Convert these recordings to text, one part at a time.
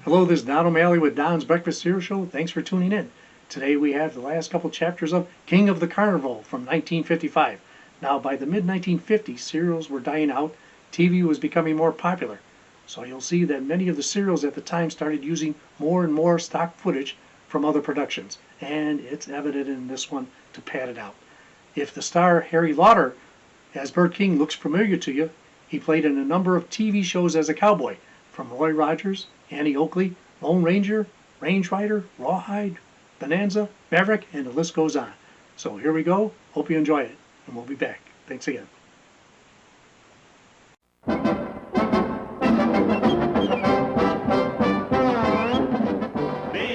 Hello, this is Don O'Malley with Don's Breakfast Cereal Show. Thanks for tuning in. Today we have the last couple chapters of King of the Carnival from 1955. Now, by the mid-1950s, serials were dying out. TV was becoming more popular. So you'll see that many of the serials at the time started using more and more stock footage from other productions. And it's evident in this one to pad it out. If the star Harry Lauder as Bert King looks familiar to you, he played in a number of TV shows as a cowboy, from Roy Rogers, Annie Oakley, Lone Ranger, Range Rider, Rawhide, Bonanza, Maverick, and the list goes on. So here we go. Hope you enjoy it, and we'll be back. Thanks again. The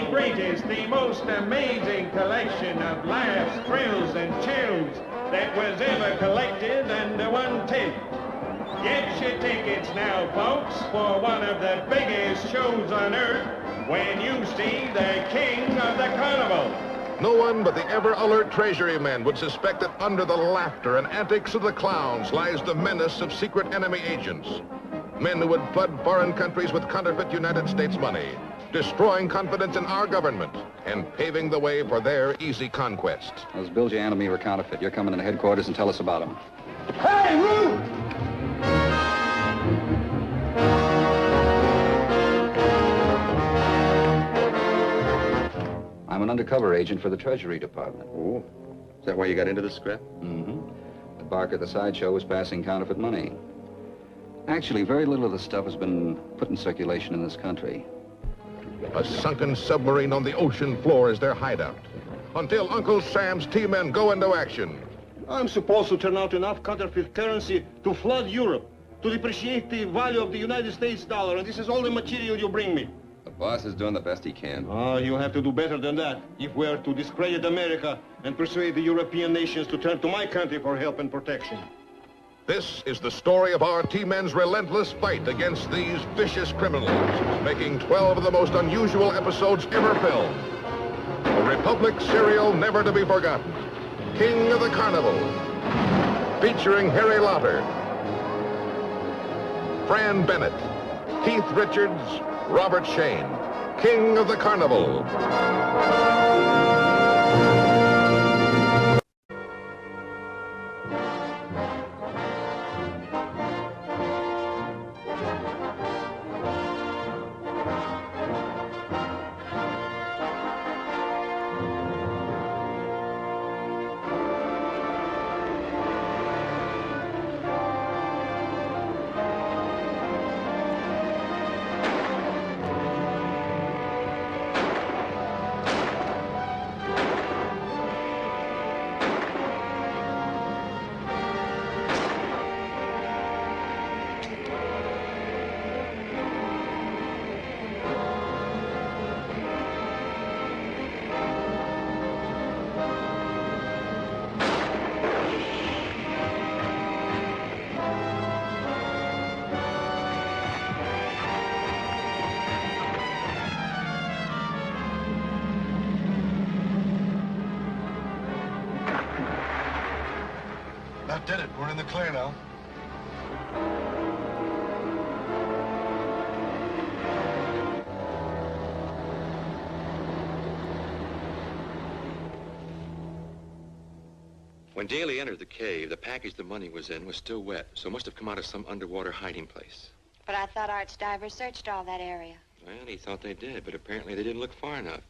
greatest, the most amazing collection of laughs, thrills, and chills that was ever collected under one tape. Get your tickets now, folks, for one of the biggest shows on earth when you see the King of the Carnival. No one but the ever-alert Treasury men would suspect that under the laughter and antics of the clowns lies the menace of secret enemy agents. Men who would flood foreign countries with counterfeit United States money, destroying confidence in our government and paving the way for their easy conquest. Those bills you handed me were counterfeit. You're coming into headquarters and tell us about them. Hey, Ruth! I'm an undercover agent for the Treasury Department. Oh, is that why you got into the scrap? Mm-hmm. The barker at the sideshow was passing counterfeit money. Actually, very little of the stuff has been put in circulation in this country. A sunken submarine on the ocean floor is their hideout. Until Uncle Sam's T-men go into action. I'm supposed to turn out enough counterfeit currency to flood Europe, to depreciate the value of the United States dollar, and this is all the material you bring me. The boss is doing the best he can. Oh, you have to do better than that if we're to discredit America and persuade the European nations to turn to my country for help and protection. This is the story of our T-men's relentless fight against these vicious criminals, making 12 of the most unusual episodes ever filmed. A Republic serial never to be forgotten. King of the Carnival, featuring Harry Lauder, Fran Bennett, Keith Richards, Robert Shane. King of the Carnival. That did it. We're in the clear now. When Daley entered the cave, the package the money was in was still wet, so it must have come out of some underwater hiding place. But I thought Art's divers searched all that area. Well, he thought they did, but apparently they didn't look far enough.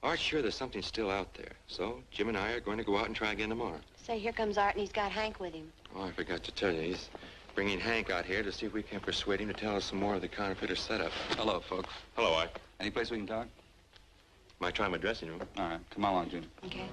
Art's sure there's something still out there, so Jim and I are going to go out and try again tomorrow. Say, here comes Art, and he's got Hank with him. Oh, I forgot to tell you, he's bringing Hank out here to see if we can persuade him to tell us some more of the counterfeiter setup. Hello, folks. Hello, Art. Any place we can talk? Might try my dressing room. All right, come along, June. Okay.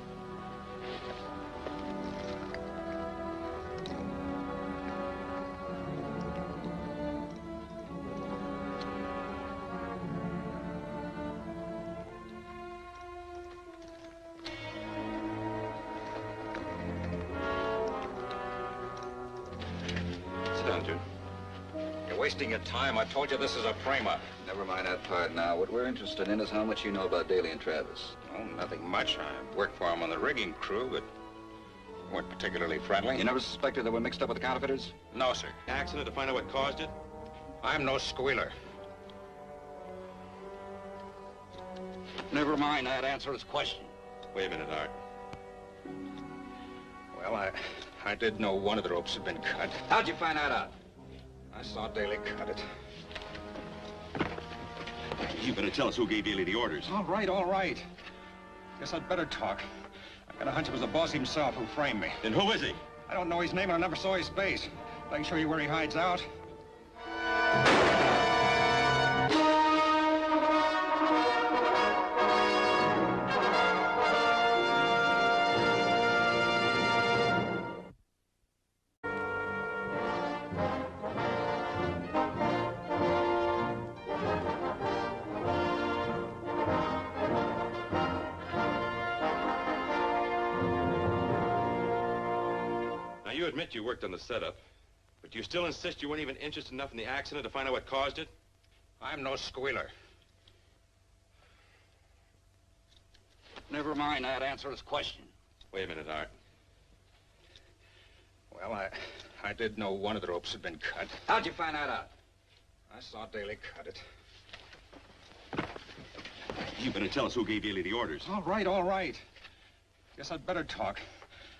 You're wasting your time. I told you this is a framer. Never mind that part now. What we're interested in is how much you know about Daley and Travis. Oh, nothing much. I worked for them on the rigging crew, but weren't particularly friendly. You never suspected they were mixed up with the counterfeiters? No, sir. Accident to find out what caused it? I'm no squealer. Never mind that. Answer his question. Wait a minute, Art. Well, I did know one of the ropes had been cut. How'd you find that out? I saw Daley cut it. You better tell us who gave Daley the orders. All right, all right. Guess I'd better talk. I got a hunch it was the boss himself who framed me. Then who is he? I don't know his name and I never saw his face. But I can show you where he hides out. You admit you worked on the setup, but you still insist you weren't even interested enough in the accident to find out what caused it? I'm no squealer. Never mind that. Answer his question. Wait a minute, Art. Well, I did know one of the ropes had been cut. How'd you find that out? I saw Daley cut it. You better tell us who gave Daley the orders. All right, all right. Guess I'd better talk.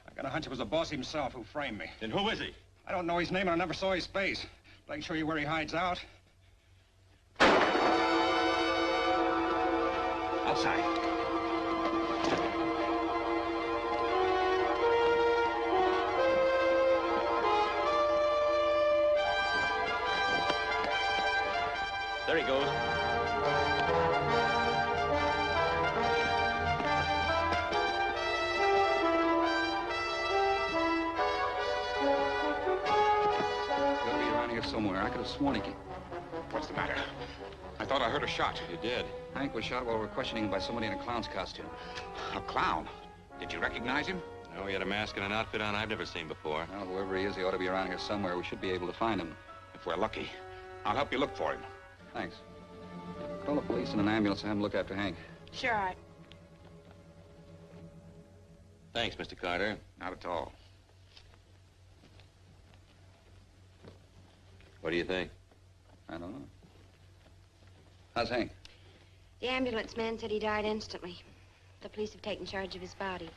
I got a hunch it was the boss himself who framed me. Then who is he? I don't know his name and I never saw his face. But I can show you where he hides out. Outside. There he goes. Somewhere. I could have sworn he came. What's the matter? I thought I heard a shot. You did. Hank was shot while we were questioning him by somebody in a clown's costume. A clown? Did you recognize him? No, he had a mask and an outfit on I've never seen before. Well, whoever he is, he ought to be around here somewhere. We should be able to find him. If we're lucky, I'll help you look for him. Thanks. Call the police and an ambulance and have them look after Hank. Sure, Art. Thanks, Mr. Carter. Not at all. What do you think? I don't know. How's Hank? The ambulance man said he died instantly. The police have taken charge of his body.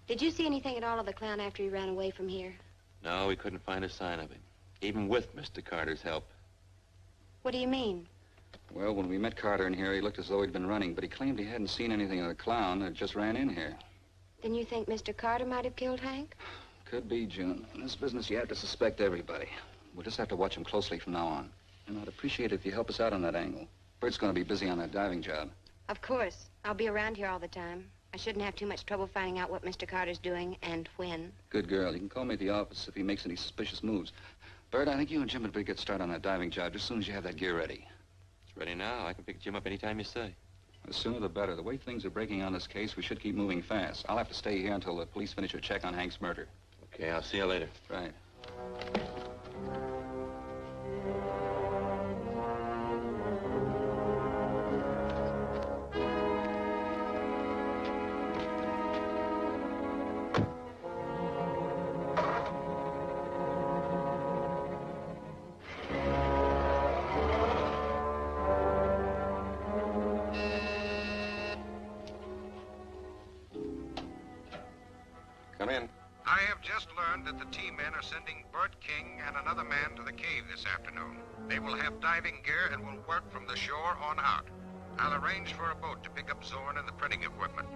Did you see anything at all of the clown after he ran away from here? No, we couldn't find a sign of him, even with Mr. Carter's help. What do you mean? Well, when we met Carter in here, he looked as though he'd been running, but he claimed he hadn't seen anything of the clown that just ran in here. Then you think Mr. Carter might have killed Hank? Could be, June. In this business, you have to suspect everybody. We'll just have to watch him closely from now on. And I'd appreciate it if you help us out on that angle. Bert's going to be busy on that diving job. Of course. I'll be around here all the time. I shouldn't have too much trouble finding out what Mr. Carter's doing and when. Good girl. You can call me at the office if he makes any suspicious moves. Bert, I think you and Jim had better get started on that diving job as soon as you have that gear ready. It's ready now. I can pick Jim up anytime you say. The sooner the better. The way things are breaking on this case, we should keep moving fast. I'll have to stay here until the police finish their check on Hank's murder. Okay, I'll see you later. Right. Come in. I have just learned that the T-men are sending Bert King and another man to the cave this afternoon. They will have diving gear and will work from the shore on out. I'll arrange for a boat to pick up Zorn and the printing equipment.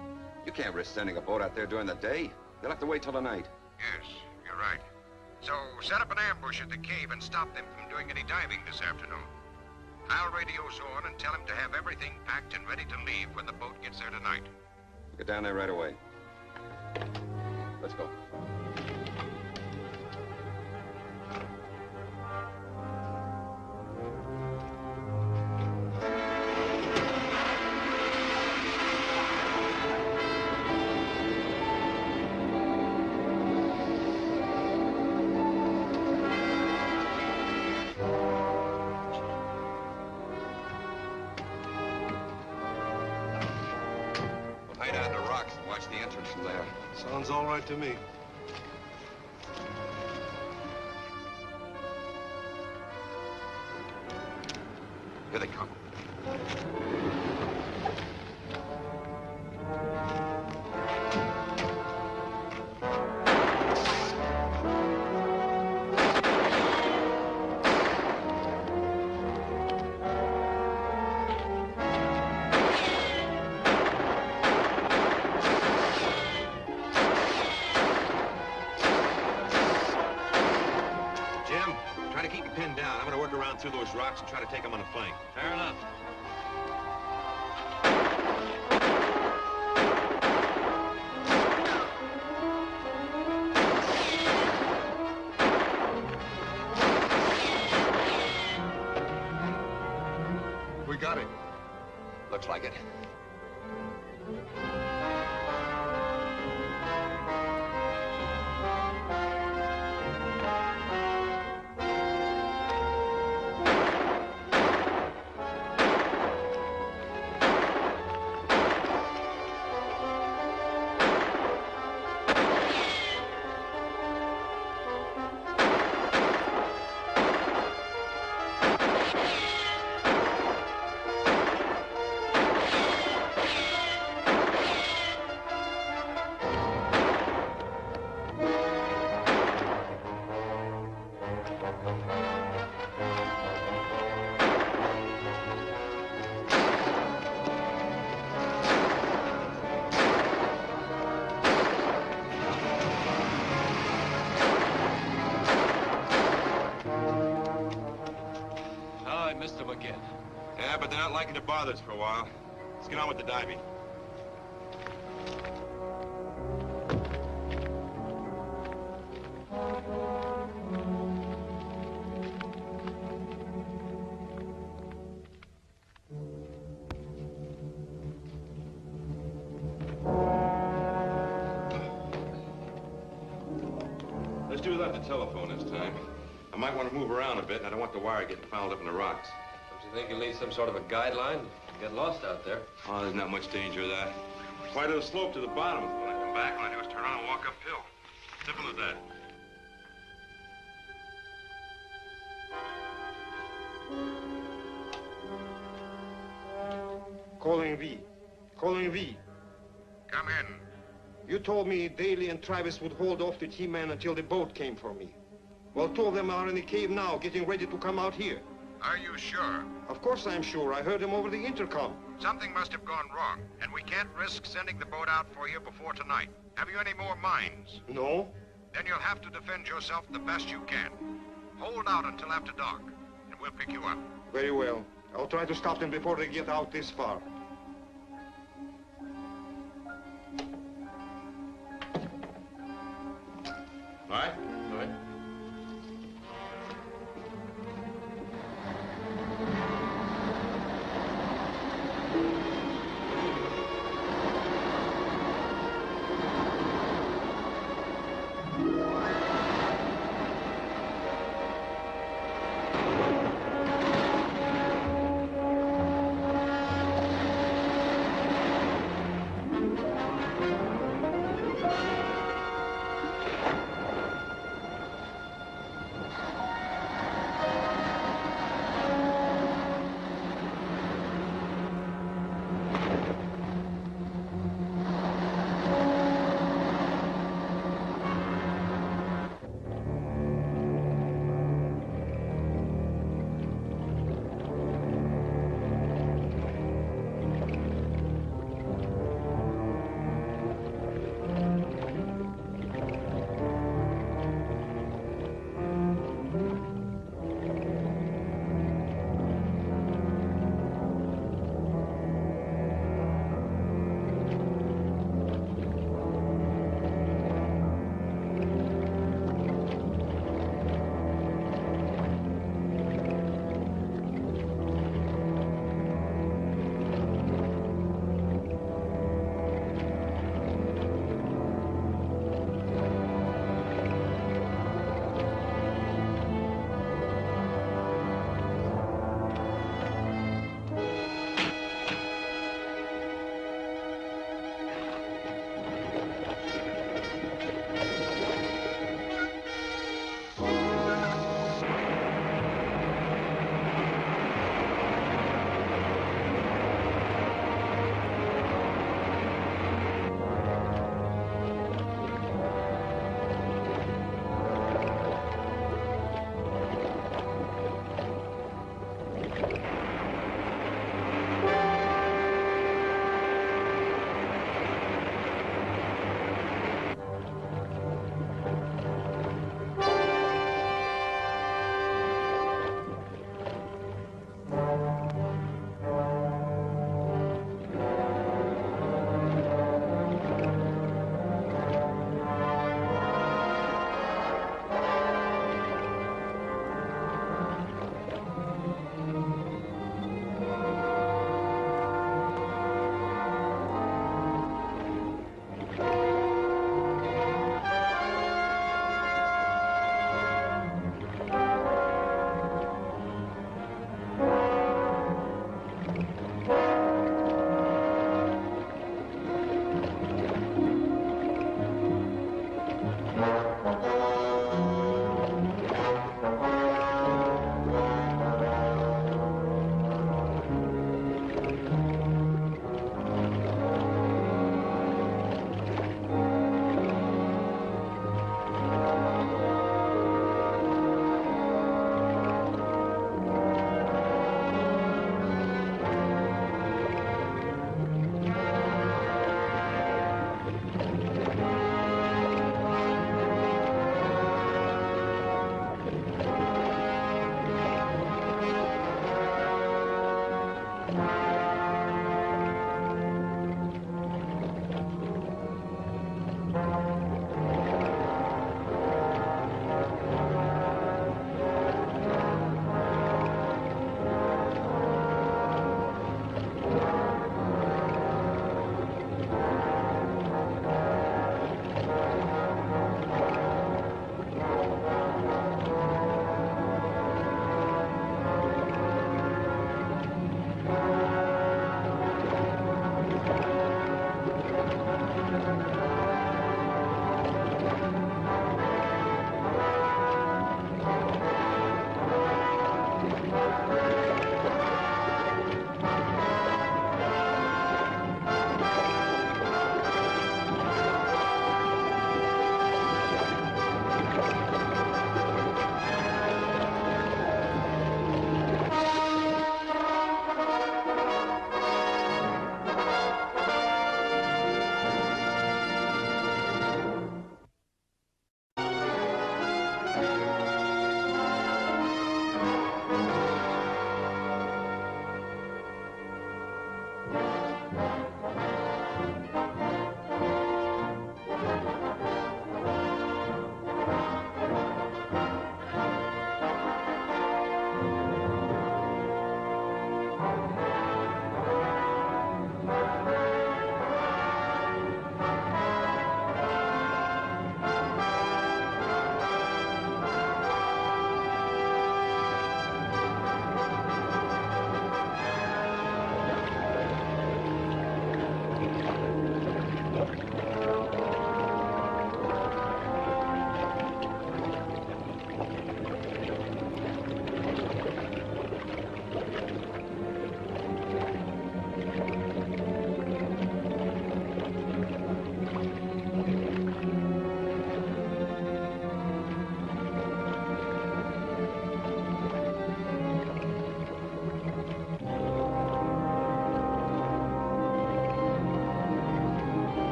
You can't risk sending a boat out there during the day. They'll have to wait till the night. Yes, you're right. So set up an ambush at the cave and stop them from doing any diving this afternoon. I'll radio Zorn and tell him to have everything packed and ready to leave when the boat gets there tonight. Get down there right away. Let's go. Sounds all right to me. Here they come. Through those rocks and try to take them on a flank. Fair enough. We got it. Looks like it. Yeah, but they're not liking to bother us for a while. Let's get on with the diving. Let's do without the telephone this time. I might want to move around a bit, and I don't want the wire getting fouled up in the rocks. Don't you think you'll need some sort of a guideline? Get lost out there. Oh, there's not much danger of that. Quite a little slope to the bottom. When I come back, all I do is turn around and walk uphill. Simple as that. Calling V. Calling V. Come in. You told me Daley and Travis would hold off the key man until the boat came for me. Well, two of them are in the cave now, getting ready to come out here. Are you sure? Of course I'm sure. I heard them over the intercom. Something must have gone wrong, and we can't risk sending the boat out for you before tonight. Have you any more mines? No. Then you'll have to defend yourself the best you can. Hold out until after dark, and we'll pick you up. Very well. I'll try to stop them before they get out this far. All right? All right.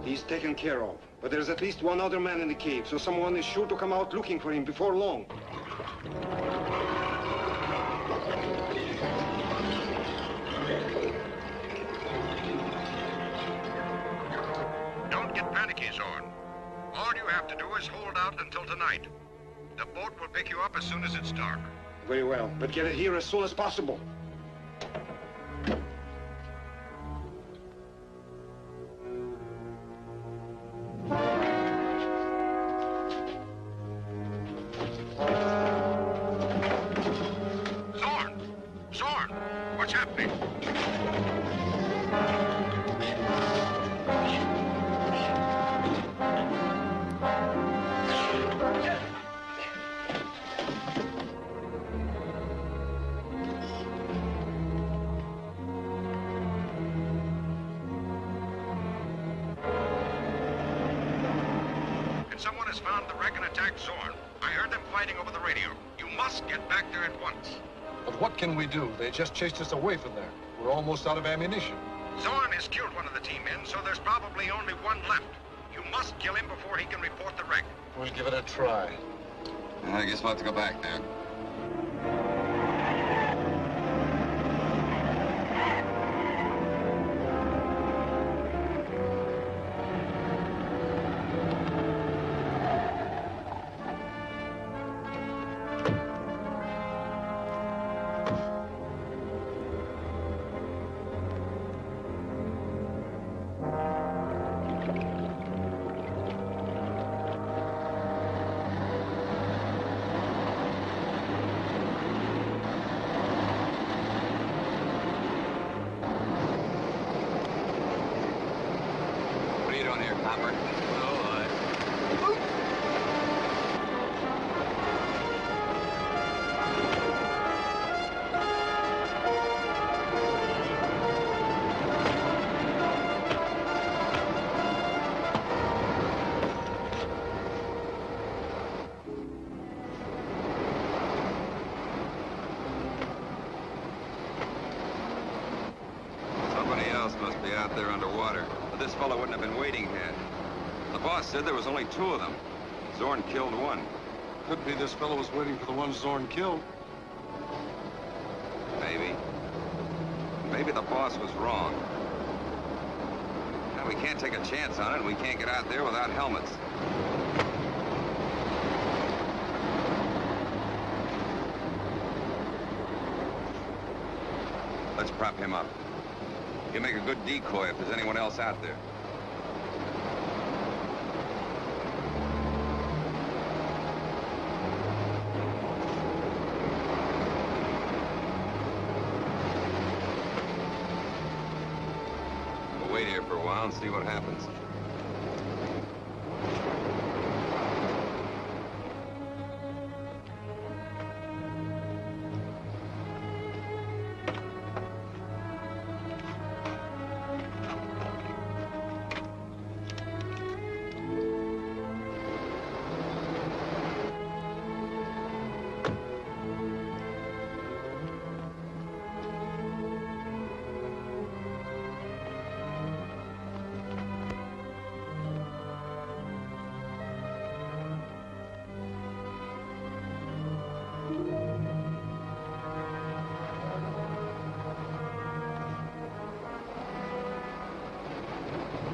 He's taken care of. But there's at least one other man in the cave, so someone is sure to come out looking for him before long. Don't get panicky, Zorn. All you have to do is hold out until tonight. The boat will pick you up as soon as it's dark. Very well, but get it here as soon as possible. Zorn! What's happening? Someone has found the wreck and attacked Zorn. I heard them fighting over the radio. You must get back there at once. But what can we do? They just chased us away from there. We're almost out of ammunition. Zorn has killed one of the team men, so there's probably only one left. You must kill him before he can report the wreck. We'll give it a try. I guess we'll have to go back now. Must be out there underwater. But this fellow wouldn't have been waiting here. The boss said there was only two of them. Zorn killed one. Could be this fellow was waiting for the one Zorn killed. Maybe. Maybe the boss was wrong. Now, we can't take a chance on it, and we can't get out there without helmets. Let's prop him up. He'll make a good decoy if there's anyone else out there. We'll wait here for a while and see what happens.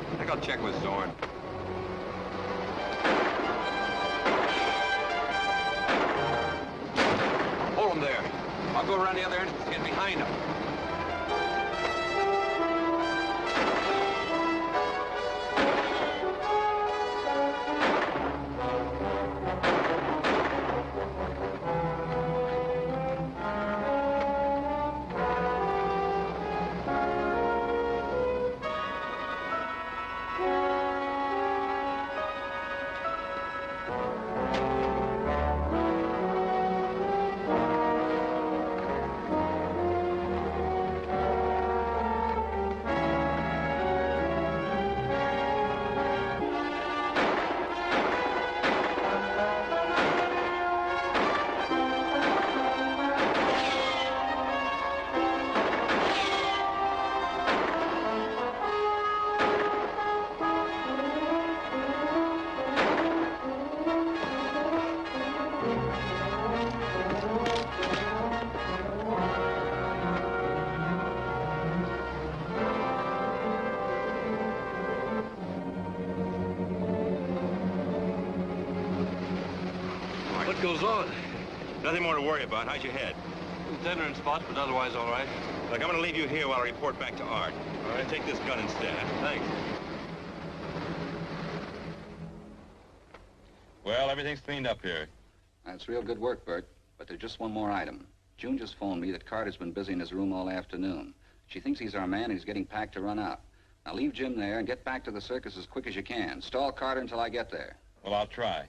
I think I'll check with Zorn. Hold him there. I'll go around the other entrance and get behind him. What goes on? Nothing more to worry about. How's your head? Tender in spots, but otherwise all right. Look, I'm going to leave you here while I report back to Art. All right, take this gun instead. Thanks. Well, everything's cleaned up here. That's real good work, Bert. But there's just one more item. June just phoned me that Carter's been busy in his room all afternoon. She thinks he's our man and he's getting packed to run out. Now leave Jim there and get back to the circus as quick as you can. Stall Carter until I get there. Well, I'll try.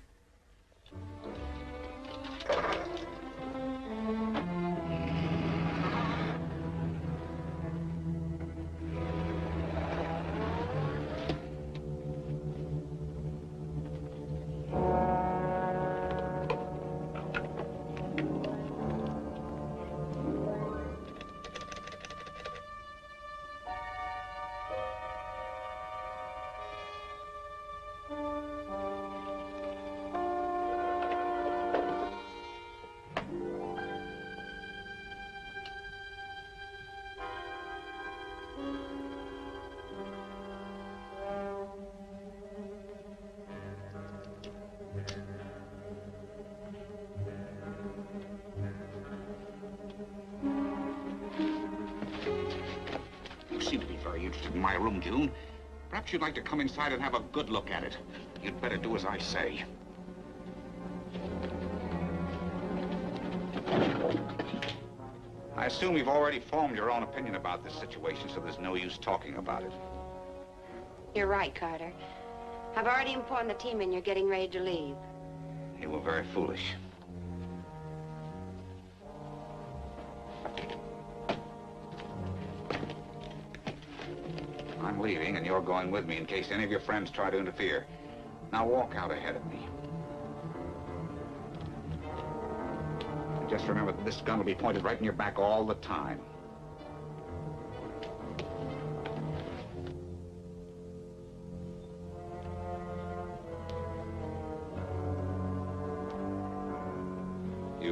You seem to be very interested in my room, June. Perhaps you'd like to come inside and have a good look at it. You'd better do as I say. I assume you've already formed your own opinion about this situation, so there's no use talking about it. You're right, Carter. I've already informed the team and you're getting ready to leave. You were very foolish. I'm leaving, and you're going with me in case any of your friends try to interfere. Now walk out ahead of me. And just remember that this gun will be pointed right in your back all the time.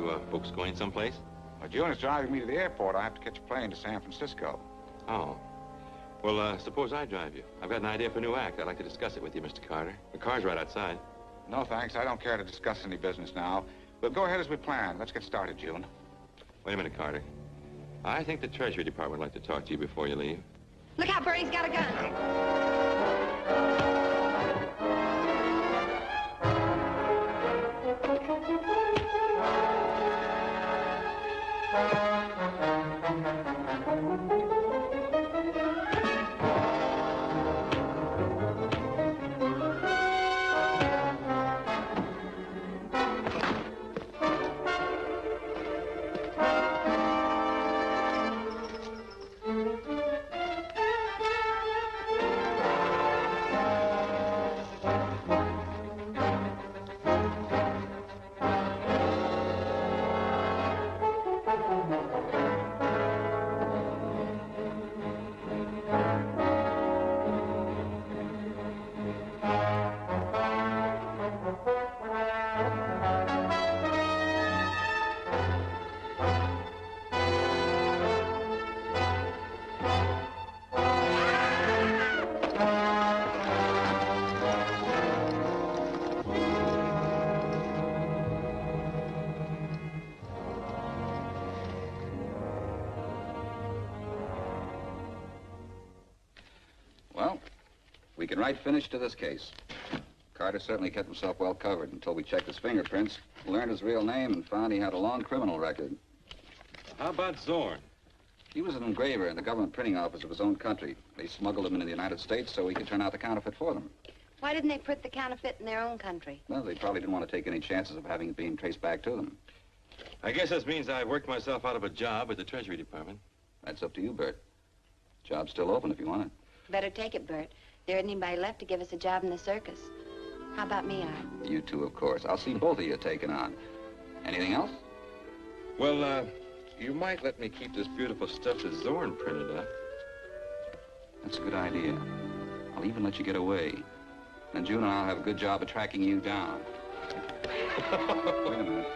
You folks going someplace? Well, June is driving me to the airport. I have to catch a plane to San Francisco. Oh. Well, suppose I drive you. I've got an idea for a new act. I'd like to discuss it with you, Mr. Carter. The car's right outside. No, thanks. I don't care to discuss any business now. We'll go ahead as we planned. Let's get started, June. Wait a minute, Carter. I think the Treasury Department would like to talk to you before you leave. Look out, Bert, he's got a gun. We can write finish to this case. Carter certainly kept himself well covered until we checked his fingerprints, learned his real name, and found he had a long criminal record. How about Zorn? He was an engraver in the government printing office of his own country. They smuggled him into the United States so he could turn out the counterfeit for them. Why didn't they print the counterfeit in their own country? Well, they probably didn't want to take any chances of having it being traced back to them. I guess this means I've worked myself out of a job at the Treasury Department. That's up to you, Bert. Job's still open if you want it. Better take it, Bert. There isn't anybody left to give us a job in the circus. How about me, Art? You two, of course. I'll see both of you taken on. Anything else? Well, you might let me keep this beautiful stuff that Zorn printed up. That's a good idea. I'll even let you get away. Then June and I'll have a good job of tracking you down. Wait a minute.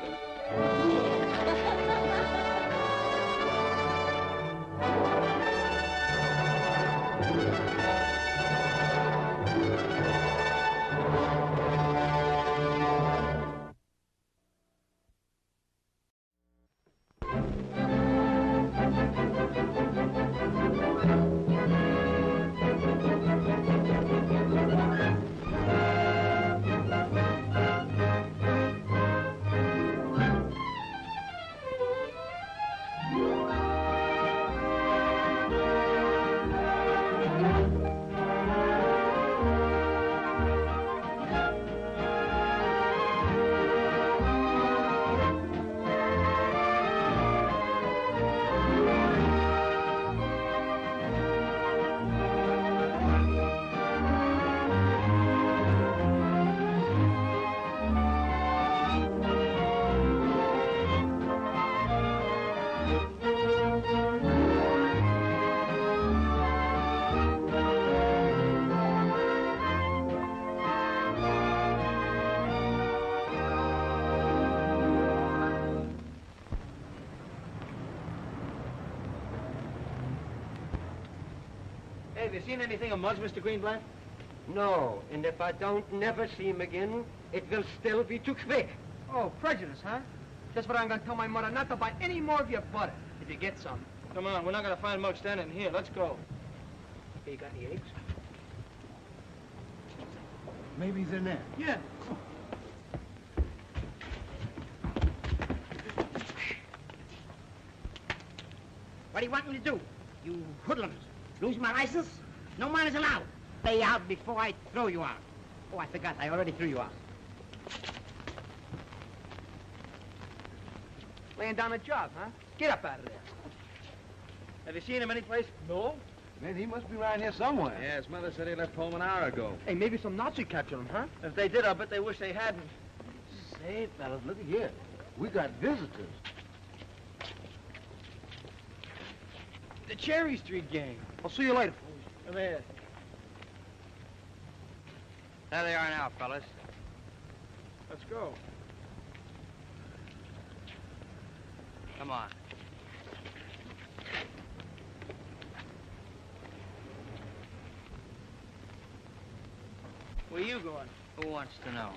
Have you seen anything of Muggs, Mr. Greenblatt? No, and if I don't never see him again, it will still be too quick. Oh, prejudice, huh? Just what I'm going to tell my mother, not to buy any more of your butter, if you get some. Come on, we're not going to find Muggs standing here. Let's go. Hey, you got any eggs? Maybe he's in there. Yeah. What do you want me to do? You hoodlums. Lose my license? No man is allowed. Stay out before I throw you out. Oh, I forgot. I already threw you out. Laying down a job, huh? Get up out of there. Have you seen him anyplace? No. Man, he must be around here somewhere. Yeah, his mother said he left home an hour ago. Hey, maybe some Nazi captured him, huh? If they did, I bet they wish they hadn't. Say, fellas, look here. We got visitors. The Cherry Street gang. I'll see you later, fools. Come here. There they are now, fellas. Let's go. Come on. Where you going? Who wants to know?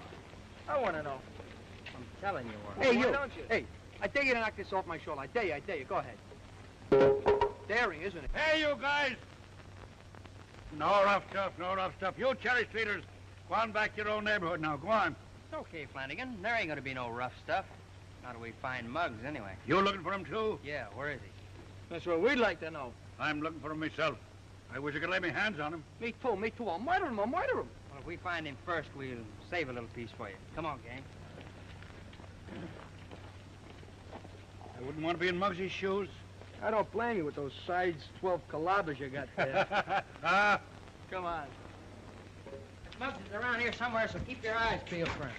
I want to know. I'm telling you what. Hey, you. Don't you? Hey, I dare you to knock this off my shoulder. I dare you. Go ahead. Daring, isn't it? Hey, you guys! No rough stuff, no rough stuff. You cherry streeters, go on back to your own neighborhood now. Go on. It's okay, Flanagan. There ain't gonna be no rough stuff. How do we find Muggs, anyway? You looking for him, too? Yeah, where is he? That's what we'd like to know. I'm looking for him myself. I wish I could lay my hands on him. Me too. I'll murder him. Well, if we find him first, we'll save a little piece for you. Come on, gang. I wouldn't want to be in Muggsy's shoes. I don't blame you with those sides 12 calabas you got there. Come on. Muggs is around here somewhere, so keep your eyes peeled for him.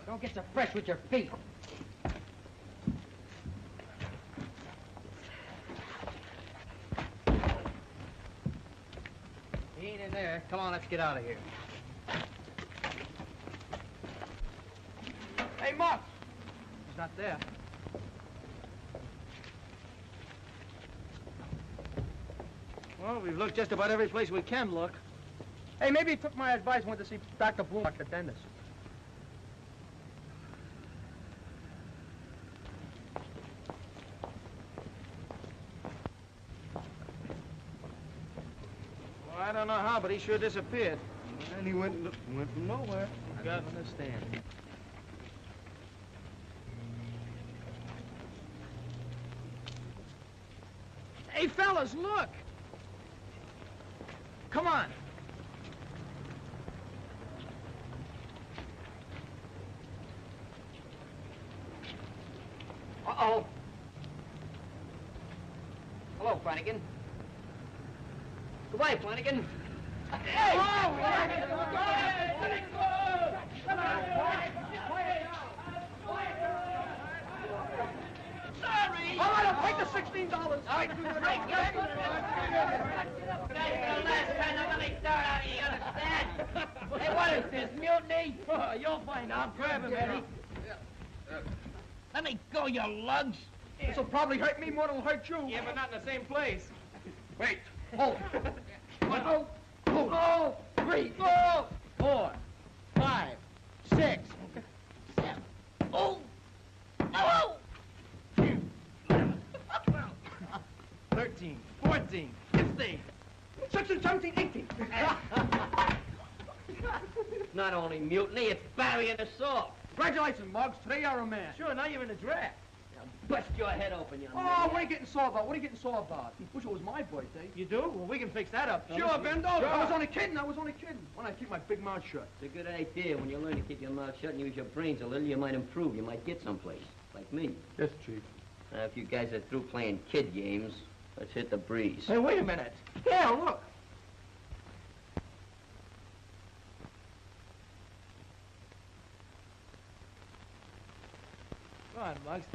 Don't get so fresh with your feet. He ain't in there. Come on, let's get out of here. Hey, Muggs! He's not there. Well, we've looked just about every place we can look. Hey, maybe he took my advice and went to see Dr. Bloom, the dentist. Well, I don't know how, but he sure disappeared. And he went from nowhere. I don't understand. Hey, fellas, look! Come on. Uh-oh. Hello, Flanagan. Goodbye, Flanagan. Hey! Sorry! All right, I'll take the $16. All right, That's the last time I'm gonna start out, you understand? Hey, what is this, mutiny? Oh, you'll find out. Grab him, Eddie. Let me go, you lugs. This'll probably hurt me more than it'll hurt you. Yeah, but not in the same place. Wait. Hold. 1, 2, 3, 4, 5, 6, 7. Oh! Oh! 13, 14, 15, 16, 17, 18. Not only mutiny, it's burying us all. Congratulations, Muggs. Today you're a man. Sure, now you're in the draft. Bust your head open, young man. Oh, what are you getting sore about? What are you getting sore about? Wish it was my birthday. You do? Well, we can fix that up. Sure, bend over. I was only kidding. When I keep my big mouth shut. It's a good idea. When you learn to keep your mouth shut and use your brains a little, you might improve. You might get someplace, like me. Yes, Chief. Now, if you guys are through playing kid games, let's hit the breeze. Hey, wait a minute. Yeah, look. Come on, Muggs.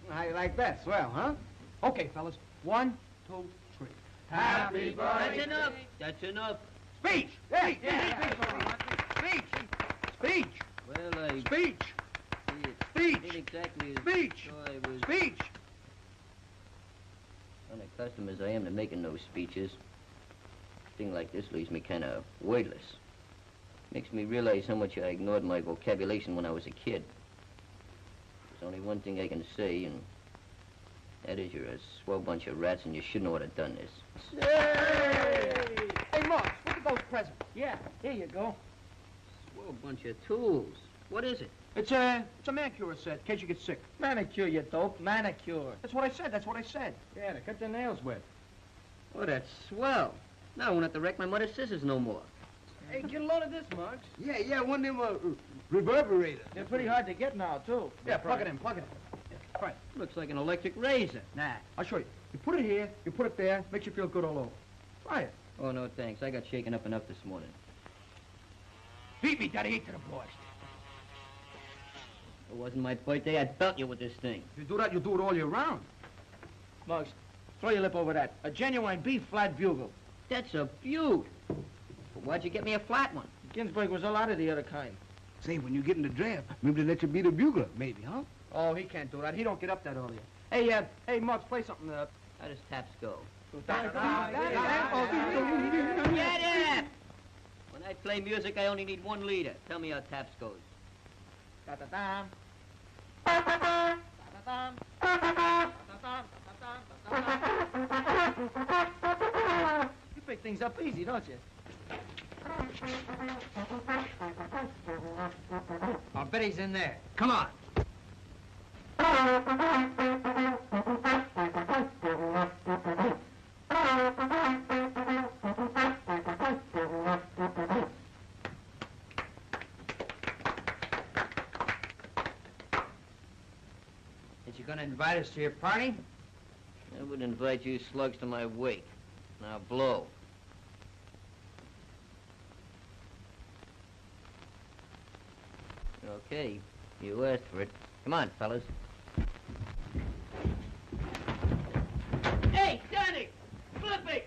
How you like that? Swell, huh? Okay, fellas. 1, 2, 3. Happy birthday. That's enough. That's enough. Speech! Hey, Speech! Speech! Well, Speech! Speech! Not exactly as Speech! though I was... Speech! Unaccustomed as I am to making those speeches, a thing like this leaves me kind of wordless. Makes me realize how much I ignored my vocabulation when I was a kid. There's only one thing I can say, and that is you're a swell bunch of rats and you shouldn't ought to have done this. Hey! Hey, Muggs, look at those presents. Yeah, here you go. Swell bunch of tools. What is it? It's a manicure set, in case you get sick. Manicure, you dope. Manicure. That's what I said. Yeah, to cut their nails with. Oh, that's swell. Now I won't have to wreck my mother's scissors no more. Hey, get a load of this, Muggs. Yeah, one of them reverberator. They're pretty hard to get now, too. Yeah, plug it in. Yeah, right. Looks like an electric razor. Nah, I'll show you. You put it here, you put it there, makes you feel good all over. Try it. Oh, no, thanks. I got shaken up enough this morning. Beat me, Daddy, 8 to the boys. It wasn't my birthday. I'd belt you with this thing. If you do that, you do it all year round. Muggs, throw your lip over that. A genuine B-flat bugle. That's a beaut. But why'd you get me a flat one? Ginsburg was a lot of the other kind. Say, when you get in the draft, maybe they let you be the bugler, maybe, huh? Oh, he can't do that. He don't get up that early. Hey, Muggs, play something. How does taps go? Get Get it! When I play music, I only need one leader. Tell me how taps goes. Da-da-dam. You pick things up easy, don't you? I'll bet he's in there. Come on. Is you gonna invite us to your party? I would invite you slugs to my wake. Now blow. Okay, you asked for it. Come on, fellas. Hey, Johnny! Flippy!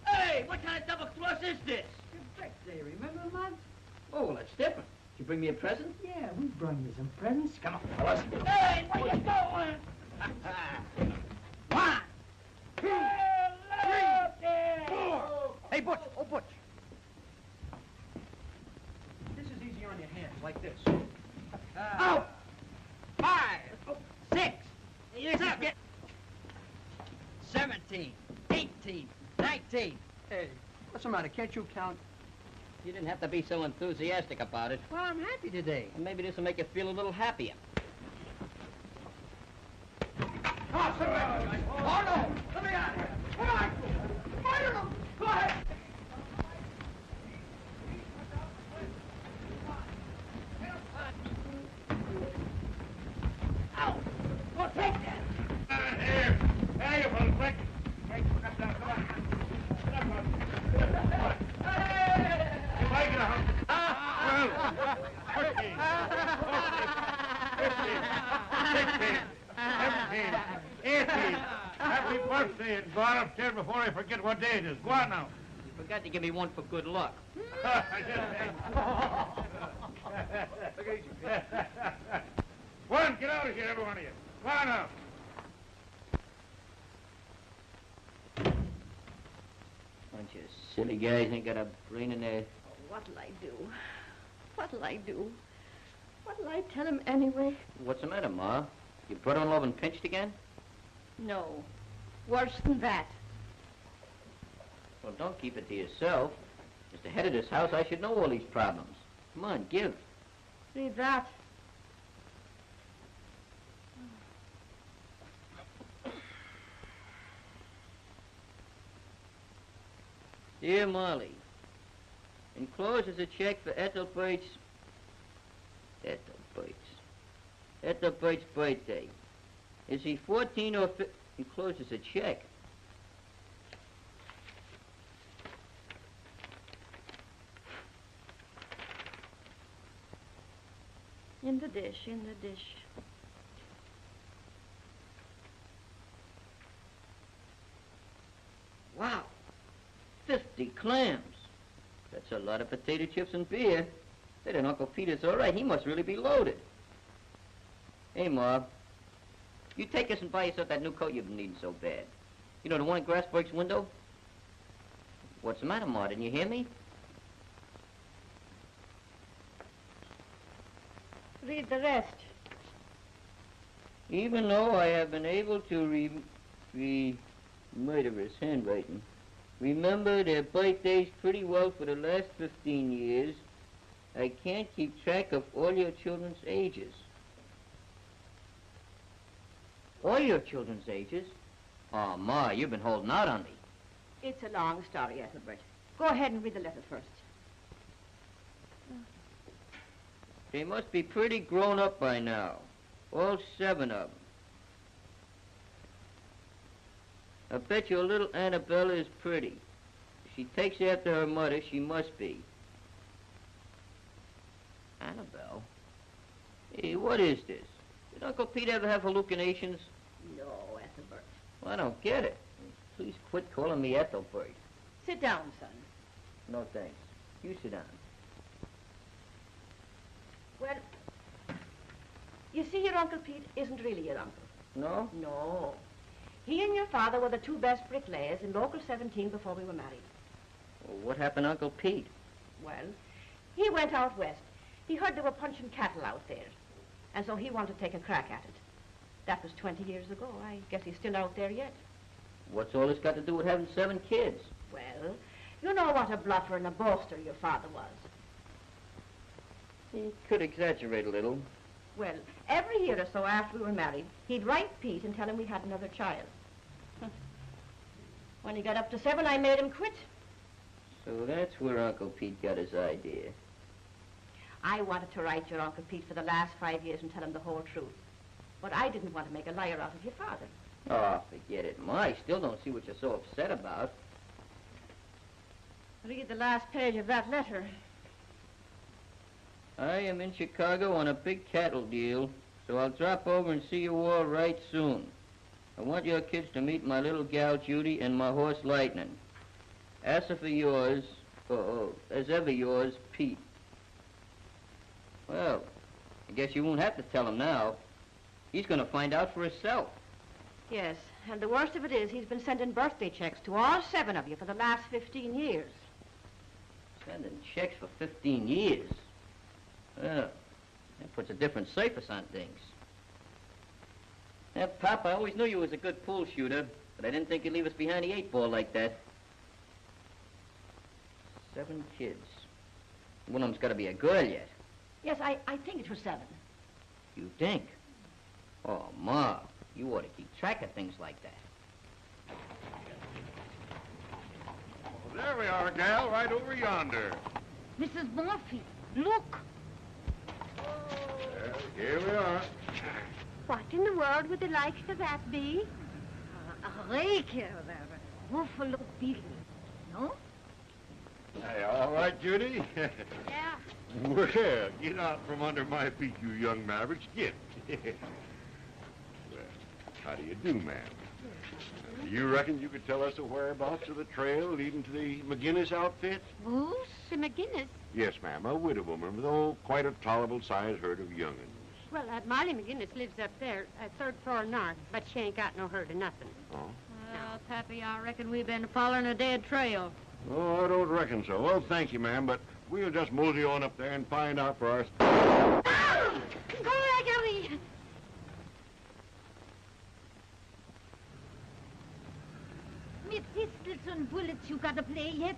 Hey, what kind of double cross is this? Your birthday, remember, Muggs? Oh, well, that's different. Did you bring me a present? Yeah, we brought you some presents. Come on, fellas. Hey, where you going? 1, 2, 3, 4. Hey, Butch. Oh, Butch. This is easy on your hands, like this. Out! 5, 6. Here's up. 17, 18, 19. Hey, what's the matter? Can't you count? You didn't have to be so enthusiastic about it. Well, I'm happy today. And maybe this will make you feel a little happier. Come on, sit back. Oh, no. Let me out of here. Come on. Fire them. Go ahead. Out. Go take that. Here. Hey, you fellas, quick. Hey, come down, come on. Get up, bud. Get up. You might get a hump. 12, 13, 14, 15, 16, 17, 18. Happy birthday, and go on upstairs before I forget what day it is. Go on now. You forgot to give me one for good luck. One, get out of here, every one of you. Go on now. Bunch of silly guys ain't got a brain in their... What'll I do? What'll I do? What'll I tell him anyway? What's the matter, Ma? You brought on love and pinched again? No. Worse than that. Well, don't keep it to yourself. As the head of this house, I should know all these problems. Come on, give. Read that. Dear Molly, enclosed is a check for Ethelbert's birthday. Is he 14 or 15? Enclosed is a check. In the dish, in the dish. Wow, 50 clams. That's a lot of potato chips and beer. Say, then Uncle Peter's all right. He must really be loaded. Hey, Ma, you take us and buy yourself that new coat you've been needing so bad. You know, the one at Grassberg's window? What's the matter, Ma? Didn't you hear me? Read the rest. Even though I have been able to murderous handwriting, remember their birthdays pretty well for the last 15 years, I can't keep track of all your children's ages. All your children's ages? Oh, Ma, you've been holding out on me. It's a long story, Ethelbert. Go ahead and read the letter first. They must be pretty grown up by now. All 7 of them. I bet your little Annabella is pretty. If she takes after her mother, she must be. Annabelle? Hey, what is this? Did Uncle Pete ever have hallucinations? No, Ethelbert. Well, I don't get it. Please quit calling me Ethelbert. Sit down, son. No, thanks. You sit down. Well, you see, your Uncle Pete isn't really your uncle. No? No. He and your father were the two best bricklayers in Local 17 before we were married. Well, what happened to Uncle Pete? Well, he went out west. He heard they were punching cattle out there. And so he wanted to take a crack at it. That was 20 years ago. I guess he's still out there yet. What's all this got to do with having 7 kids? Well, you know what a bluffer and a boaster your father was. He could exaggerate a little. Well, every year or so after we were married, he'd write Pete and tell him we had another child. When he got up to 7, I made him quit. So that's where Uncle Pete got his idea. I wanted to write your Uncle Pete for the last 5 years and tell him the whole truth. But I didn't want to make a liar out of your father. Oh, forget it, Ma. I still don't see what you're so upset about. Read the last page of that letter. I am in Chicago on a big cattle deal, so I'll drop over and see you all right soon. I want your kids to meet my little gal Judy and my horse Lightning. As for yours, as ever yours, Pete. Well, I guess you won't have to tell him now. He's going to find out for himself. Yes, and the worst of it is he's been sending birthday checks to all 7 of you for the last 15 years. Sending checks for 15 years? Well, that puts a different surface on things. Pop, I always knew you was a good pool shooter, but I didn't think you'd leave us behind the 8 ball like that. 7 kids. One of them's got to be a girl yet. Yes, I think it was 7. You think? Oh, Ma, you ought to keep track of things like that. Well, there we are, gal, right over yonder. Mrs. Murphy, look. Here we are. What in the world would the likes of that be? A rake Buffalo Bill, no? Hey, all right, Judy? Yeah. Well, get out from under my feet, you young mavericks. Get. Well, how do you do, ma'am? Do you reckon you could tell us the whereabouts of the trail leading to the McGinnis outfit? Who's the McGinnis? Yes, ma'am, a widow woman with, quite a tolerable-sized herd of young'uns. Well, Molly McGinnis lives up there, 3rd floor north, but she ain't got no herd of nothing. Oh? Well, Pappy, I reckon we've been following a dead trail. Oh, I don't reckon so. Well, thank you, ma'am, but we'll just mosey on up there and find out for ourselves. Ah! Gregory! With pistols and bullets you gotta play yet?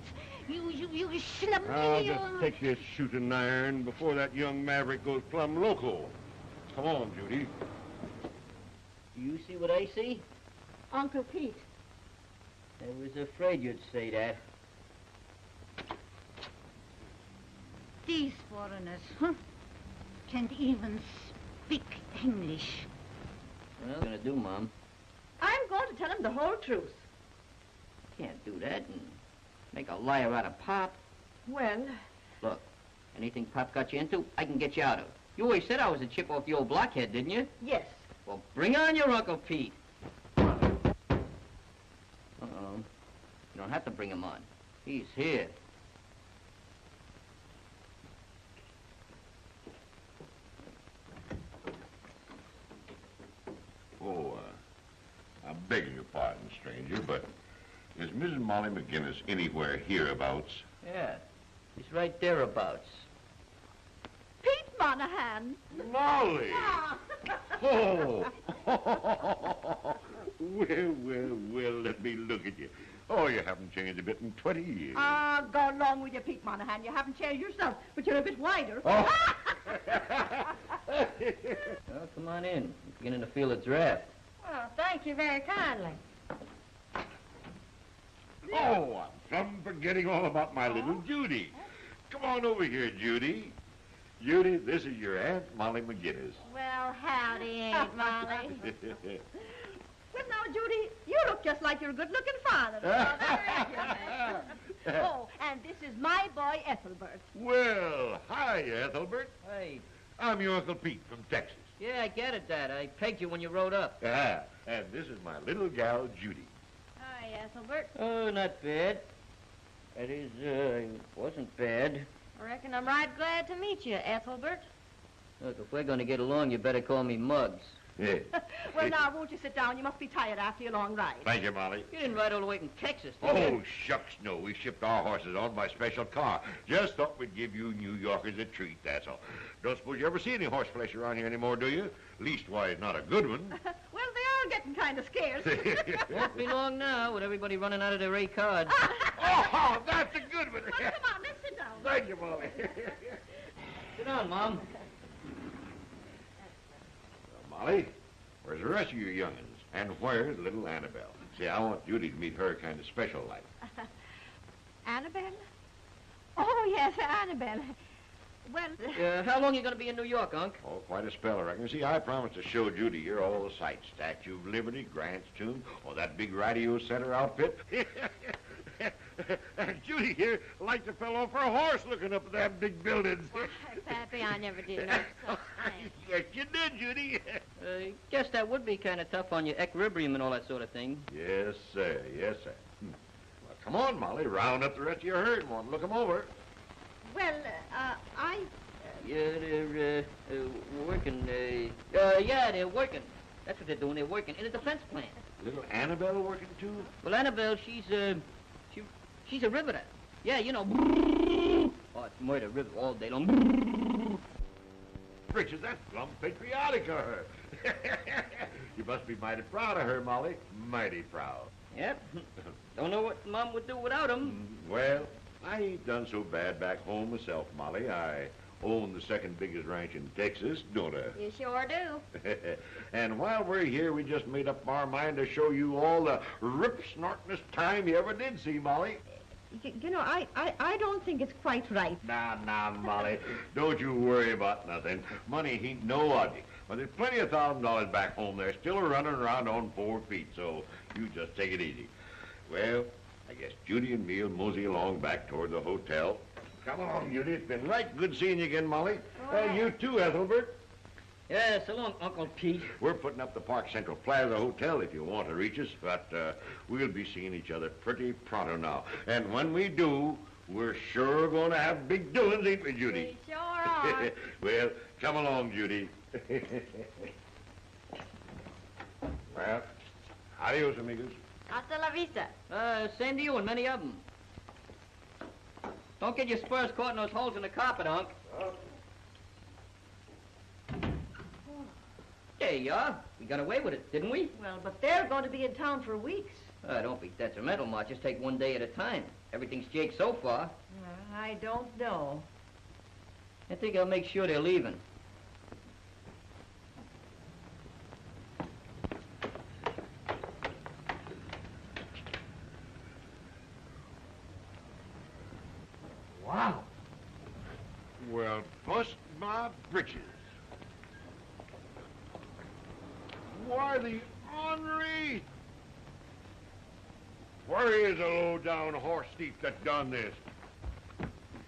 You slum I'll just take this shooting iron before that young maverick goes plumb loco. Come on, Judy. Do you see what I see? Uncle Pete. I was afraid you'd say that. These foreigners, huh? Can't even speak English. Well, what's gonna do, Mom? I'm going to tell him the whole truth. Can't do that and make a liar out of Pop. Well... Look, anything Pop got you into, I can get you out of. You always said I was a chip off the old blockhead, didn't you? Yes. Well, bring on your Uncle Pete. Uh-oh. You don't have to bring him on. He's here. Oh, I'm begging your pardon, stranger, but is Mrs. Molly McGinnis anywhere hereabouts? Yeah, he's right thereabouts. Pete Monahan. Molly! Oh! Well, let me look at you. Oh, you haven't changed a bit in 20 years. Ah, go along with you, Pete Monahan. You haven't changed yourself, but you're a bit wider. Oh. Well, come on in. I'm beginning to feel a draft. Well, thank you very kindly. Oh, I'm plumb forgetting all about my little Judy. Come on over here, Judy. Judy, this is your Aunt Molly McGinnis. Well, howdy, Aunt Molly. Well, now, Judy, you look just like your good-looking father. Oh, and this is my boy, Ethelbert. Well, hi, Ethelbert. Hey. I'm your Uncle Pete from Texas. Yeah, I get it, Dad. I pegged you when you rode up. Ah, and this is my little gal, Judy. Hi, Ethelbert. Oh, not bad. That is, it wasn't bad. I reckon I'm right glad to meet you, Ethelbert. Look, if we're going to get along, you better call me Muggs. Yeah. Well, now, won't you sit down? You must be tired after your long ride. Thank you, Molly. You didn't ride all the way from Texas, did you? Oh, shucks, no. We shipped our horses on by special car. Just thought we'd give you New Yorkers a treat, that's all. Don't suppose you ever see any horse flesh around here anymore, do you? Leastwise, not a good one. Well, they are getting kind of scarce. Won't be long now with everybody running out of their A cards. Oh, that's a good one. Well, come on, let's sit down. Thank you, Molly. Sit down, Mom. Well, Molly, where's the rest of you young'uns? And where's little Annabelle? See, I want Judy to meet her kind of special like. Annabelle? Oh, yes, Annabelle. Well... how long you going to be in New York, Unc? Oh, quite a spell, I reckon. See, I promised to show Judy here all the sights. Statue of Liberty, Grant's Tomb, or that big radio center outfit. Judy here liked to fell off her horse looking up at them big buildings. Why, Pappy, I never did no such thing. Yes, you did, Judy. Guess that would be kind of tough on your equilibrium and all that sort of thing. Yes, sir. Yes, sir. Well, come on, Molly. Round up the rest of your herd. Want to look them over. Well, Yeah, they're working. Yeah, they're working. That's what they're doing. They're working in a defense plant. Little Annabelle working, too? Well, Annabelle, she's a riveter. Yeah, you know. Oh, it's murder river all day long. Britches, that's plumb patriotic of her. You must be mighty proud of her, Molly. Mighty proud. Yep. Don't know what Mom would do without him. Well, I ain't done so bad back home myself, Molly. I own the second biggest ranch in Texas, don't I? You sure do. And while we're here, we just made up our mind to show you all the rip-snortingest time you ever did see, Molly. You know, I don't think it's quite right. Now, Molly, don't you worry about nothing. Money ain't no object. But there's plenty of $1,000 back home there still running around on 4 feet, so you just take it easy. Well, I guess Judy and me'll mosey along back toward the hotel. Come along, Judy. It's been right good seeing you again, Molly. You too, Ethelbert. Yeah, so long, Uncle Pete. We're putting up the Park Central Plaza Hotel if you want to reach us, but we'll be seeing each other pretty pronto now. And when we do, we're sure going to have big doings, ain't we, Judy? We sure are. Well, come along, Judy. Well, adios, amigos. Hasta la vista. Same to you and many of them. Don't get your spurs caught in those holes in the carpet, Unc. There you are. We got away with it, didn't we? Well, but they're going to be in town for weeks. Don't be detrimental, Ma. Just take one day at a time. Everything's jake so far. I don't know. I think I'll make sure they're leaving. Wow. Well, bust my britches. Why, the ornery. Where is the low-down horse thief that done this?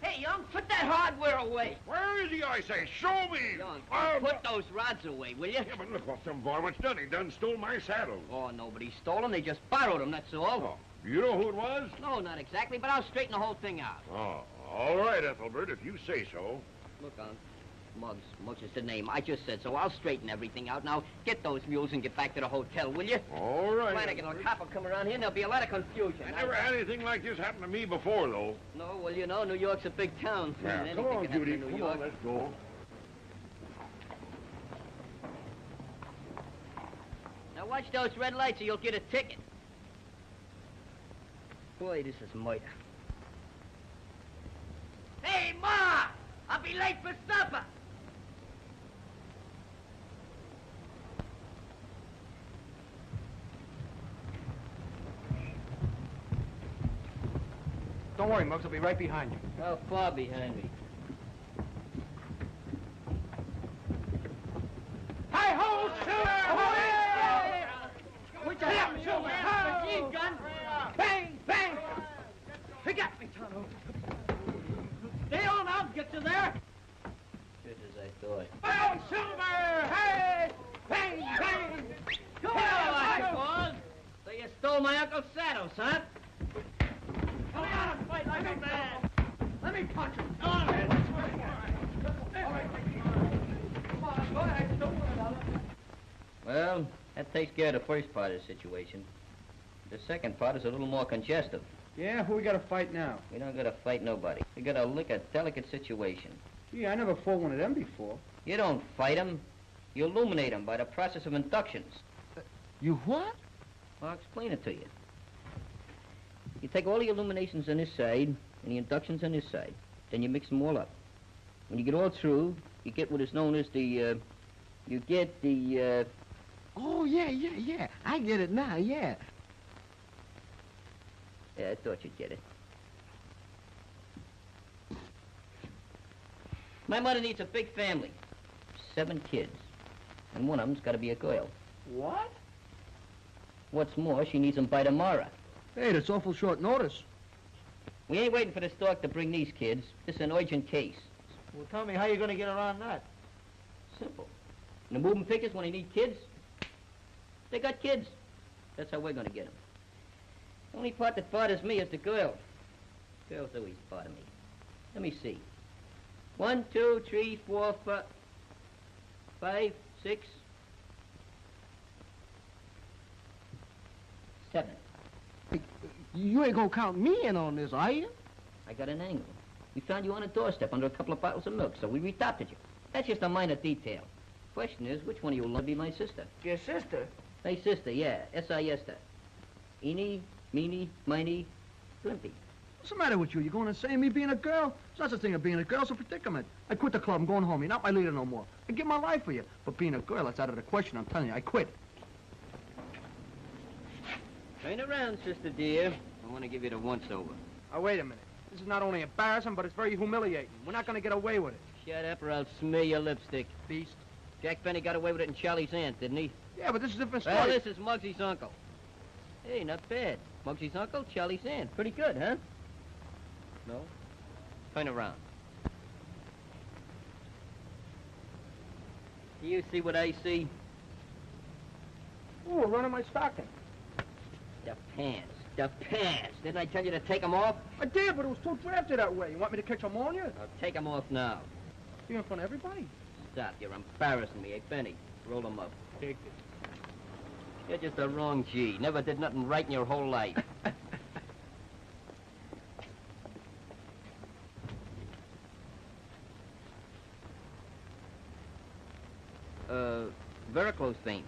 Hey, young, put that hardware away. Where is he, I say? Show me! Young, put those rods away, will you? Yeah, but look what some varmint's done. He done stole my saddle. Oh, nobody stole them. They just borrowed them, that's all. Oh, you know who it was? No, not exactly, but I'll straighten the whole thing out. Oh, all right, Ethelbert, if you say so. Look, Unc, Muggs is the name. I just said so. I'll straighten everything out. Now, get those mules and get back to the hotel, will you? All right. Flanagan or Cop will come around here and there'll be a lot of confusion. I never had anything like this happen to me before, though. No, well, you know, New York's a big town. Yeah, come on, Judy. Come on, let's go. Now, watch those red lights or you'll get a ticket. Boy, this is murder. Hey, Ma! I'll be late for supper! Don't worry, Muggs. I'll be right behind you. How far behind me? Hi-ho, Silver! What's that? Silver! Machine gun! Bang! Bang! He got me, Tonto. Stay on, I'll get you there. Just as I thought. Oh, Silver! Hey! Bang! Bang! Come on, I suppose. So you stole stole my uncle's saddles, huh? Come on, fight like a man. Let me punch him. Come on, man. Come on, go ahead. Don't worry about it. Well, that takes care of the first part of the situation. The second part is a little more congestive. Yeah, who we got to fight now? We don't gotta fight nobody. We gotta lick a delicate situation. Gee, I never fought one of them before. You don't fight them. You illuminate them by the process of inductions. You what? Well, I'll explain it to you. You take all the illuminations on this side and the inductions on this side. Then you mix them all up. When you get all through, you get what is known as the, Oh, yeah. I get it now, yeah. Yeah, I thought you'd get it. My mother needs a big family. 7 kids. And one of them's got to be a girl. What? What's more, she needs them by tomorrow. Hey, that's awful short notice. We ain't waiting for the stork to bring these kids. This is an urgent case. Well, tell me how you're going to get around that. Simple. In the moving pictures, when they need kids, they got kids. That's how we're going to get them. The only part that bothers me is the girls. Girls always bother me. Let me see. 1, 2, 3, 4, 5, 6, 7. You ain't gonna count me in on this, are you? I got an angle. We found you on a doorstep under a couple of bottles of milk, so we adopted you. That's just a minor detail. Question is, which one of you will be my sister? Your sister? My sister, yeah. S-I-S-T. Eeny, meeny, miny, Glimpy. What's the matter with you? You going to say me being a girl? There's such a thing as being a girl. It's a predicament. I quit the club. I'm going home. You're not my leader no more. I give my life for you. But being a girl, that's out of the question. I'm telling you, I quit. Turn around, sister dear. I want to give you the once-over. Oh, wait a minute. This is not only embarrassing, but it's very humiliating. We're not going to get away with it. Shut up or I'll smear your lipstick. Beast. Jack Benny got away with it in Charlie's aunt, didn't he? Yeah, but this is a different story. Well, this is Muggsy's uncle. Hey, not bad. Muggsy's uncle, Charlie's aunt. Pretty good, huh? No? Turn around. Do you see what I see? Oh, we're running my stocking. The pants. The pants. Didn't I tell you to take them off? I did, but it was too drafty that way. You want me to catch ammonia? I'll take them off now. You in front of everybody? Stop. You're embarrassing me. Hey, Benny, roll them up. Take it. You're just a wrong G. Never did nothing right in your whole life. Varicose veins.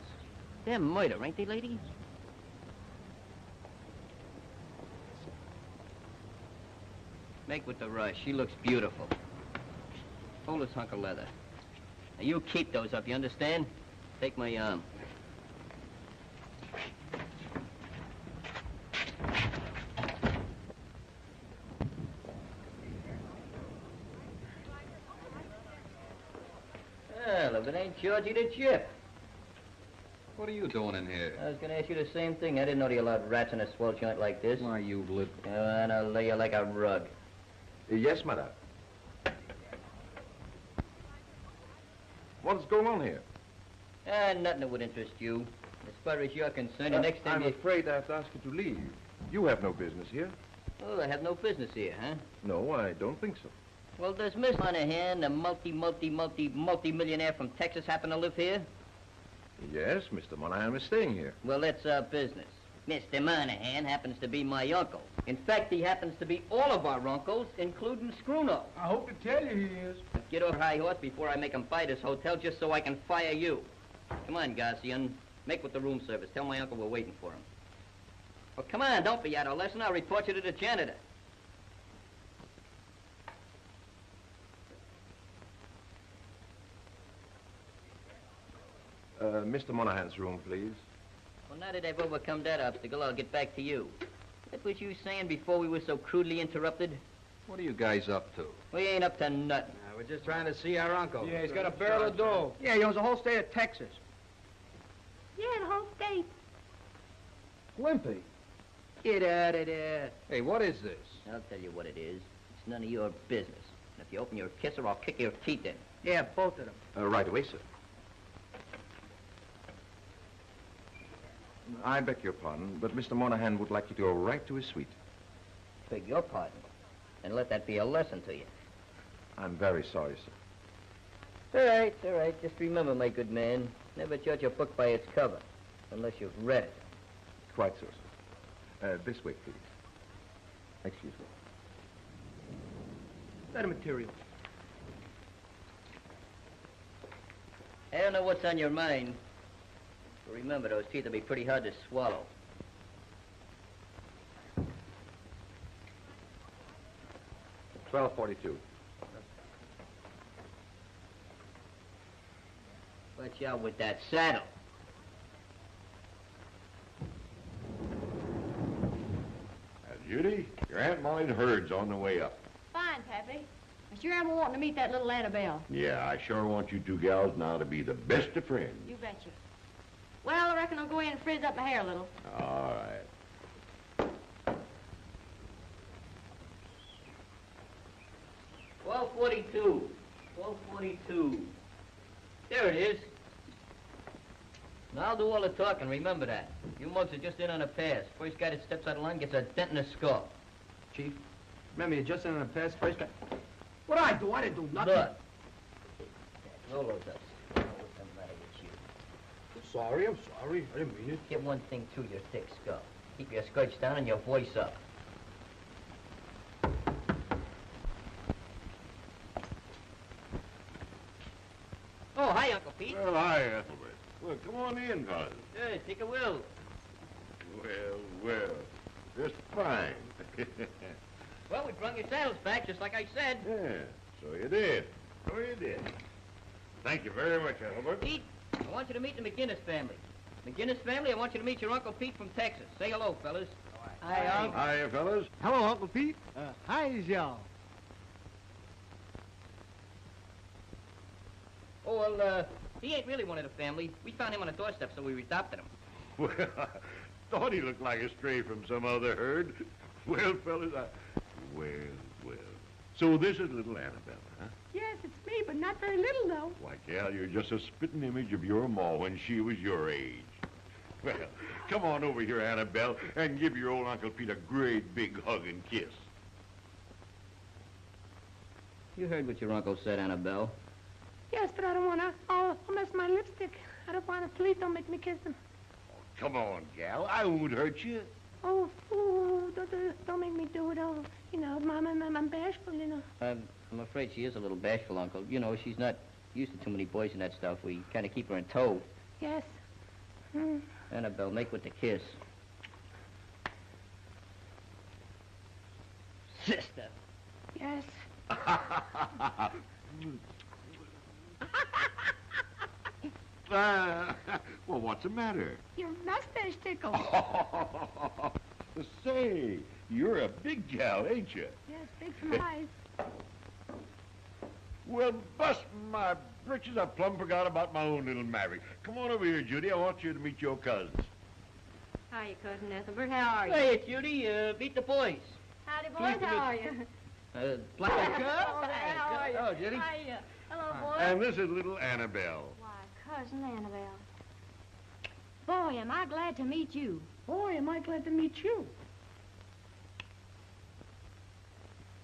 They're murder, ain't they, ladies? Make with the rush. She looks beautiful. Hold this hunk of leather. Now, you keep those up, you understand? Take my arm. Well, if it ain't Georgie the Chip. What are you doing in here? I was going to ask you the same thing. I didn't know they allowed rats in a swell joint like this. Why, you little... And I'll lay you like a rug. Yes, madame. What's going on here? Nothing that would interest you. As far as you're concerned, the next time I'm afraid I have to ask you to leave. You have no business here. Oh, I have no business here, huh? No, I don't think so. Well, does Miss Monahan, the multi-millionaire from Texas, happen to live here? Yes, Mr. Monahan is staying here. Well, that's our business. Mr. Monahan happens to be my uncle. In fact, he happens to be all of our uncles, including Scruno. I hope to tell you he is. Get off high horse before I make him buy this hotel just so I can fire you. Come on, Garcian. Make with the room service. Tell my uncle we're waiting for him. Well, come on, don't be adolescent. I'll report you to the janitor. Mr. Monahan's room, please. Well, now that I've overcome that obstacle, I'll get back to you. What was you saying before we were so crudely interrupted? What are you guys up to? We ain't up to nothing. We're just trying to see our uncle. Yeah, he's got a barrel of dough. Yeah, he owns the whole state of Texas. Yeah, the whole state. Wimpy. Get out of there. Hey, what is this? I'll tell you what it is. It's none of your business. And if you open your kisser, I'll kick your teeth in. Yeah, both of them. Right away, sir. I beg your pardon, but Mr. Monahan would like you to go right to his suite. Beg your pardon. And let that be a lesson to you. I'm very sorry, sir. All right, all right. Just remember, my good man, never judge a book by its cover, unless you've read it. Quite so, sir. This way, please. Excuse me. That material. I don't know what's on your mind. But remember, those teeth will be pretty hard to swallow. $12.42. Watch out with that saddle. Judy, your Aunt Molly's herd's on the way up. Fine, Pappy. I sure am wanting to meet that little Annabelle. Yeah, I sure want you two gals now to be the best of friends. You betcha. Well, I reckon I'll go in and frizz up my hair a little. All right. 1242. 1242. There it is. Now I'll do all the talking, remember that. You mugs are just in on a pass. First guy that steps out of line gets a dent in the skull. Chief, remember, you're just in on a pass. First guy. What'd I do? I didn't do nothing. Look. Roll those up. I don't know what's the matter with you. I'm sorry. I didn't mean it. Get one thing through your thick skull. Keep your skirts down and your voice up. Oh, hi, Uncle Pete. Well, hi, Ethelbert. Well, come on in, cousin. Hey, take a will. Well, just fine. Well, we brung your saddles back, just like I said. Yeah, so you did. Thank you very much, Ethelbert. Pete, I want you to meet the McGinnis family. McGinnis family, I want you to meet your Uncle Pete from Texas. Say hello, fellas. Hi, Uncle. Hiya, fellas. Hello, Uncle Pete. Hi, y'all. Oh, well, he ain't really one of the family. We found him on the doorstep, so we adopted him. Well, I thought he looked like a stray from some other herd. Well, fellas, Well. So this is little Annabelle, huh? Yes, it's me, but not very little, though. Why, gal, you're just a spitting image of your ma when she was your age. Well, come on over here, Annabelle, and give your old Uncle Pete a great big hug and kiss. You heard what your uncle said, Annabelle. Yes, but I don't want to. I'll mess my lipstick. I don't want to. Please don't make me kiss him. Come on, gal. I won't hurt you. Oh, don't make me do it. Oh, you know, Mom, I'm bashful, you know. I'm afraid she is a little bashful, Uncle. You know, she's not used to too many boys and that stuff. We kind of keep her in tow. Yes. Annabelle, make with the kiss. Sister. Yes. Well, what's the matter? Your mustache tickles. Say, you're a big gal, ain't you? Yes, big for my eyes. Well, bust my britches, I plumb forgot about my own little Maverick. Come on over here, Judy. I want you to meet your cousins. Hiya, Cousin Ethelbert. How are you? Hey, Judy, meet the boys. Howdy, boys. How are you? Black How are you? Oh, Judy. Hiya. Hello, boys. And this is little Annabelle. Why, Cousin Annabelle. Boy, am I glad to meet you. Boy, am I glad to meet you.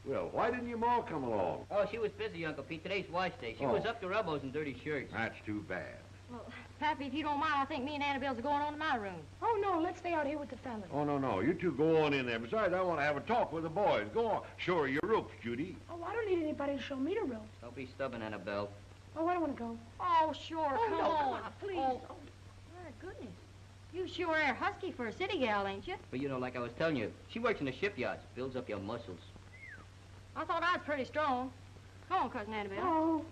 Well, why didn't your ma come along? Oh, she was busy, Uncle Pete. Today's wash day. She was up to her elbows in dirty shirts. That's too bad. Well, Pappy, if you don't mind, I think me and Annabelle's going on to my room. Oh, no, let's stay out here with the fellas. Oh, no. You two go on in there. Besides, I want to have a talk with the boys. Go on. Show her your ropes, Judy. Oh, I don't need anybody to show me the ropes. Don't be stubborn, Annabelle. Oh, I don't want to go. Oh, sure, Oh, come no, on. come on, please. Oh, my goodness. You sure are husky for a city gal, ain't you? But, you know, like I was telling you, she works in the shipyards. Builds up your muscles. I thought I was pretty strong. Come on, Cousin Annabelle. Oh.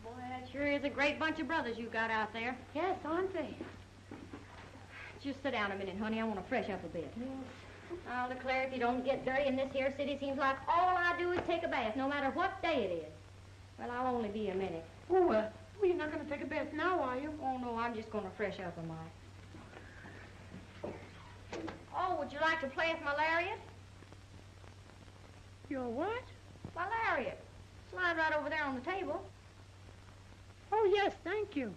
Boy, that sure is a great bunch of brothers you got out there. Yes, aren't they? Just sit down a minute, honey. I want to fresh up a bit. Yes. I'll declare if you don't get dirty in this here city, seems like all I do is take a bath, no matter what day it is. Well, I'll only be a minute. Oh, you're not going to take a bath now, are you? Oh, no, I'm just going to fresh up a mite. Oh, would you like to play with my lariat? Your what? My lariat. Slide right over there on the table. Oh, yes, thank you.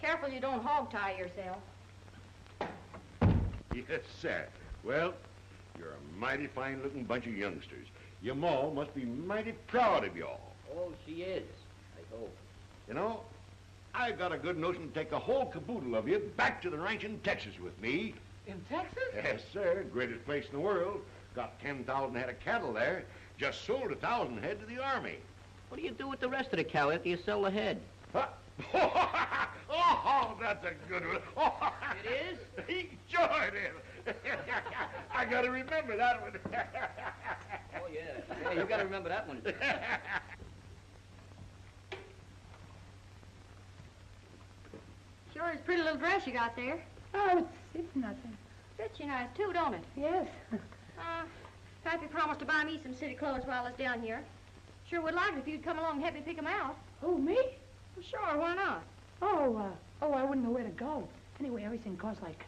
careful you don't hog-tie yourself. Yes, sir. Well, you're a mighty fine-looking bunch of youngsters. Your ma must be mighty proud of y'all. Oh, she is, I hope. You know, I got a good notion to take the whole caboodle of you back to the ranch in Texas with me. In Texas? Yes, sir. Greatest place in the world. Got 10,000 head of cattle there. Just sold 1,000 head to the Army. What do you do with the rest of the cow after you sell the head? Huh? Oh, that's a good one. Oh, it is? Sure it is. I got to remember that one. Oh, yeah. Yeah, you got to remember that one. Sure is a pretty little dress you got there. Oh, it's nothing. Fits you nice, too, don't it? Yes. Pappy promised to buy me some city clothes while I was down here. Sure would like it if you'd come along and help me pick them out. Oh, me? Well, sure, why not? Oh, I wouldn't know where to go. Anyway, everything costs like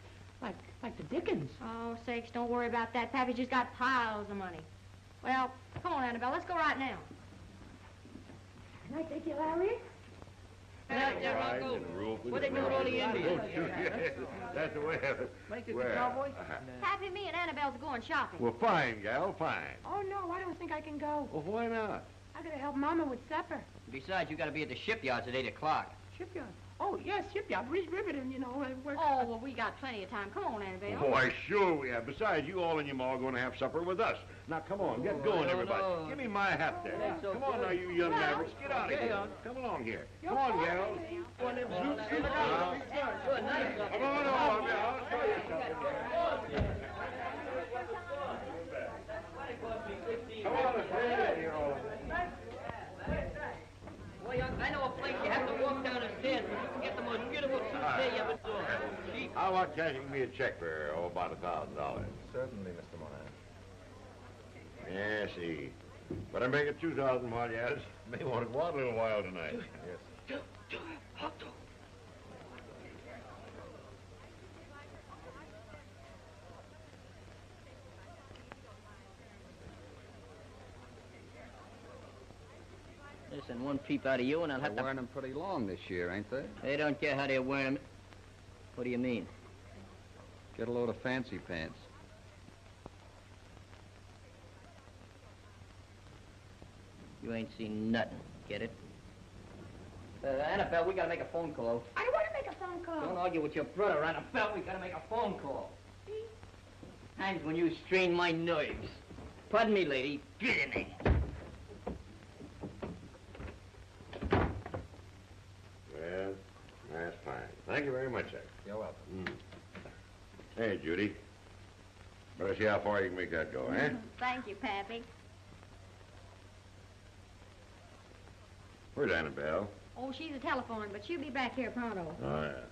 the dickens. Oh, sakes, don't worry about that. Pappy's just got piles of money. Well, come on, Annabelle, let's go right now. Can I take you, Larry? What they do with all the Indians? That's the way of it. Make it the cowboy? Pappy, me and Annabelle's going shopping. Well, fine, gal, fine. Oh, no, I don't think I can go. Well, why not? I gotta help Mama with supper. Besides, you got to be at the shipyards at 8 o'clock. Shipyard? Oh, yes, shipyard. Reach Riveting, you know. Oh, well, we got plenty of time. Come on, Annabelle. Why, sure we have. Besides, you all and your ma are going to have supper with us. Now, come on, get going, everybody. no. Give me my hat there. So Come on now, you young mavericks. Get out of here. Come along here. Come on, gals. Come on, them suits. Come on, I'll show you something. Come on, here, all of you. Well, I know a place you have to walk down the stairs where you can get the most beautiful suits there you ever saw. Cheap. How about cashing me a check for, about $1,000? Certainly, Mr. Monahan. Yeah, see. Better make it 2,000, Marlias. May want to go out a little while tonight. Yes. Listen, one peep out of you and I'll have They're to... wearing them pretty long this year, ain't they? They don't care how they wear them. What do you mean? Get a load of fancy pants. You ain't seen nothing. Get it? Annabelle, we gotta make a phone call. I don't want to make a phone call. Don't argue with your brother, Annabelle. We gotta make a phone call. Times when you strain my nerves. Pardon me, lady. Get in there. Well, that's fine. Thank you very much, sir. You're welcome. Hey, Judy. Better see how far you can make that go, eh? Thank you, Pappy. Where's Annabelle? Oh, she's a telephoning, but she'll be back here pronto. Oh, yeah.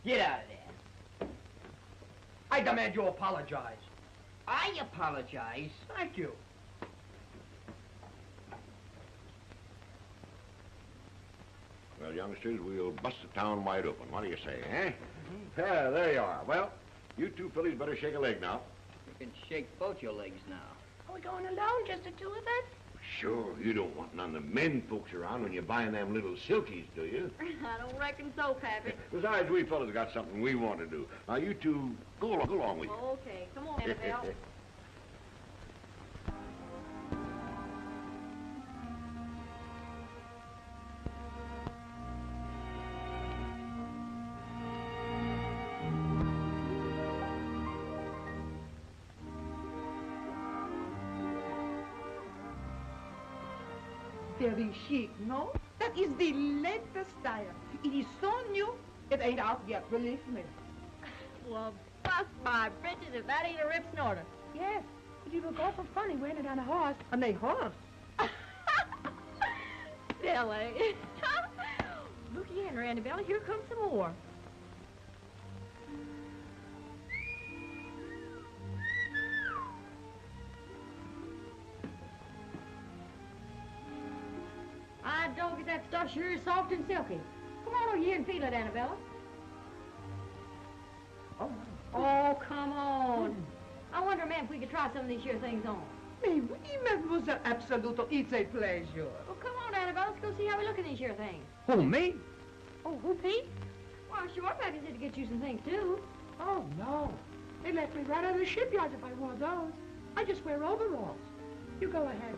Get out of there. I demand you apologize. I apologize. Thank you. Well, youngsters, we'll bust the town wide open. What do you say, eh? Yeah, there you are. Well, you two fillies better shake a leg now. You can shake both your legs now. Are we going alone, just the two of us? Sure, you don't want none of the men folks around when you're buying them little silkies, do you? I don't reckon so, Pappy. Besides, we fellas got something we want to do. Now, you two, go along with you. Okay, come on, Annabelle. Very chic, no? That is the latest style. It is so new, it ain't out yet, believe me. Well, bust my britches if that ain't a rip snorter. Yes, but you look awful funny wearing it on a horse. On a horse? Silly. Look here, Annabelle, here comes some more. I don't get that stuff sure is soft and silky. Come on over here and feel it, Annabella. Oh, come on. I wonder, man, if we could try some of these here things on. Mais oui, mademoiselle, absolument, it's a pleasure. Well, come on, Annabelle. Let's go see how we look at these here things. Who, me? Oh, who, Pete? Well, sure, Pappy said to get you some things, too. Oh, no. They left me right out of the shipyard if I want those. I just wear overalls. You go ahead.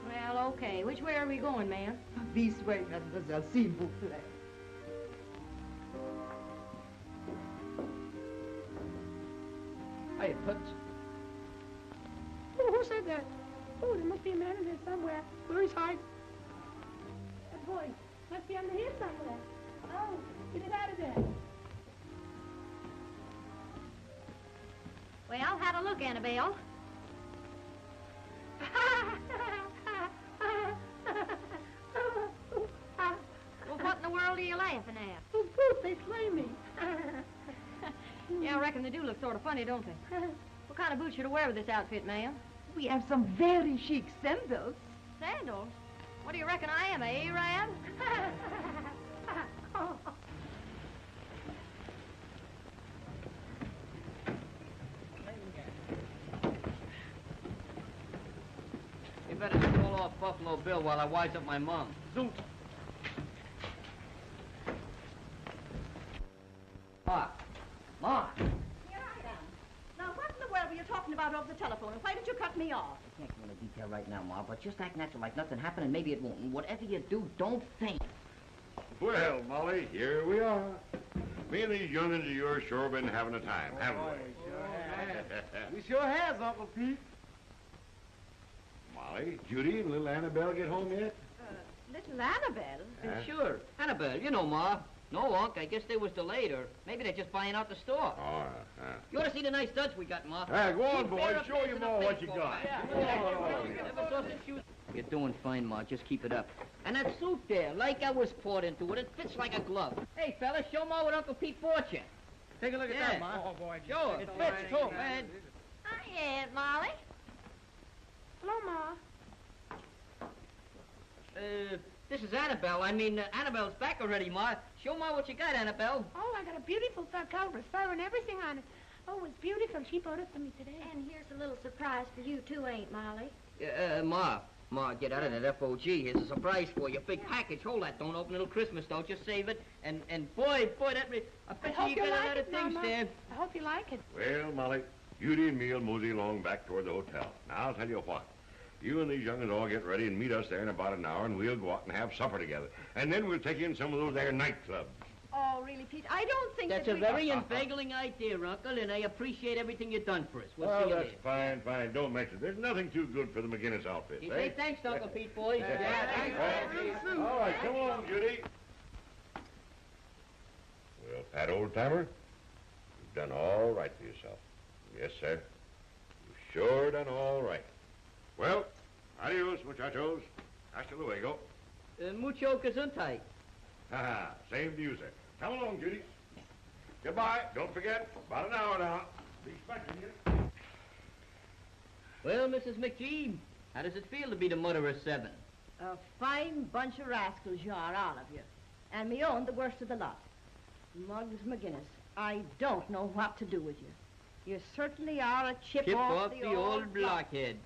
Well, okay. Which way are we going, ma'am? This way, mademoiselle, s'il vous plaît. Hey, Toots. Oh, who said that? Oh, there must be a man in there somewhere. Where is hiding? That boy must be under here somewhere. Oh, get it out of there. Well, have a look, Annabelle. Well, what in the world are you laughing at? Oh, Bruce, they slay me. Yeah, I reckon they do look sort of funny, don't they? What kind of boots should I wear with this outfit, ma'am? We have some very chic sandals. Sandals? What do you reckon I am, a Arab? You better stroll off Buffalo Bill while I wise up my mom. Zoot! Ma! Ma! Here I am. Now, what in the world were you talking about over the telephone, and why did you cut me off? I can't go into detail right now, Ma, but just act natural like nothing happened, and maybe it won't. And whatever you do, don't faint. Well, Molly, here we are. Me and these young'uns of yours sure been having a time, haven't we? We sure has, Uncle Pete. Molly, Judy, and little Annabelle get home yet? Little Annabelle? Sure. Annabelle, you know, Ma. No, Unc, I guess they was delayed, or maybe they're just buying out the store. Oh, You ought to see the nice studs we got, Ma. Go on, Keep boys. fair Show appearance you in the more what you baseball got. bat. Go on. Never saw such shoes. You're doing fine, Ma. Just keep it up. And that suit there, like I was poured into it, it fits like a glove. Hey, fellas, show Ma what Uncle Pete bought you. Take a look at Yeah. that, Ma. Oh, boy. Show it. It fits, too. Go ahead. Hi, Aunt Molly. Hello, Ma. This is Annabelle. I mean, Annabelle's back already, Ma. Show Ma what you got, Annabelle. Oh, I got a beautiful fur coat with fur and everything on it. Oh, it's beautiful. She bought it for me today. And here's a little surprise for you, too, Aunt Molly. Ma, get out of that FOG. Here's a surprise for you. Big package. Hold that. Don't open it till Christmas, don't. Just save it. And boy, that... I bet hope you you got a like lot it, of things Mama. there. I hope you like it. Well, Molly, Judy and me'll mosey along back toward the hotel. Now, I'll tell you what. You and these young'uns all get ready and meet us there in about an hour, and we'll go out and have supper together. And then we'll take in some of those there nightclubs. Oh, really, Pete? I don't think That's that a very inveigling idea, Uncle, and I appreciate everything you've done for us. We'll see you that's later. fine. Don't mention it. There's nothing too good for the McGinnis outfit. You say thanks to Uncle Pete, boys. All right, come on, Judy. Well, Pat, old-timer, you've done all right for yourself. Yes, sir. You've sure done all right. Well, adios, muchachos. Hasta luego. Mucho gesundheit. Ha-ha, same to you, sir. Come along, Judy. Goodbye. Don't forget, about an hour now. Be expecting you. Well, Mrs. McGee, how does it feel to be the mother of 7? A fine bunch of rascals you are, all of you. And me own the worst of the lot. Muggs McGinnis, I don't know what to do with you. You certainly are a chip off the old blockhead.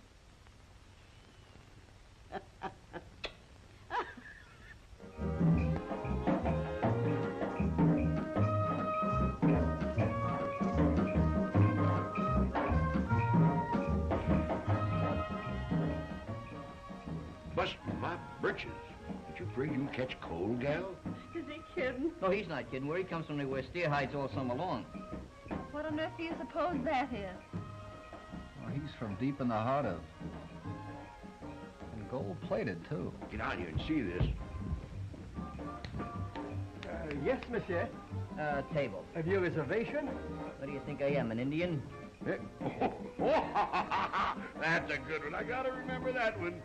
Bust my britches. Ain't you afraid you'll catch cold, gal? Is he kidding? No, he's not kidding. Where he comes from, they wear steer hides all summer long. What on earth do you suppose that is? Oh, he's from deep in the heart of... And gold-plated, too. Get out here and see this. Yes, monsieur. Table. Have you a reservation? What do you think I am, an Indian? That's a good one. I gotta remember that one.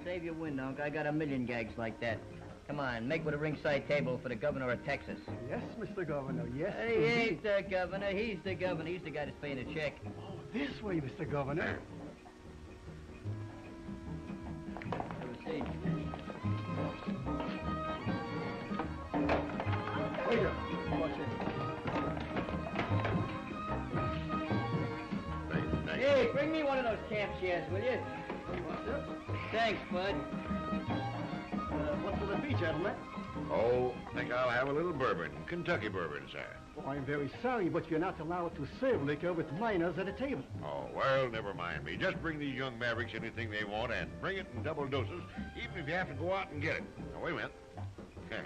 Save your wind, Unc. I got a million gags like that. Come on, make with a ringside table for the governor of Texas. Yes, Mr. Governor, yes. He ain't the governor. He's the governor. He's the guy that's paying the check. Oh, this way, Mr. Governor. See. Waiter, watch it. Hey, bring me one of those camp chairs, will you? Thanks, Bud. What will it be, gentlemen? Oh, I think I'll have a little bourbon. Kentucky bourbon, sir. Oh, I'm very sorry, but you're not allowed to serve liquor with minors at a table. Oh, well, never mind me. Just bring these young mavericks anything they want and bring it in double doses, even if you have to go out and get it. Now, wait a minute. Okay.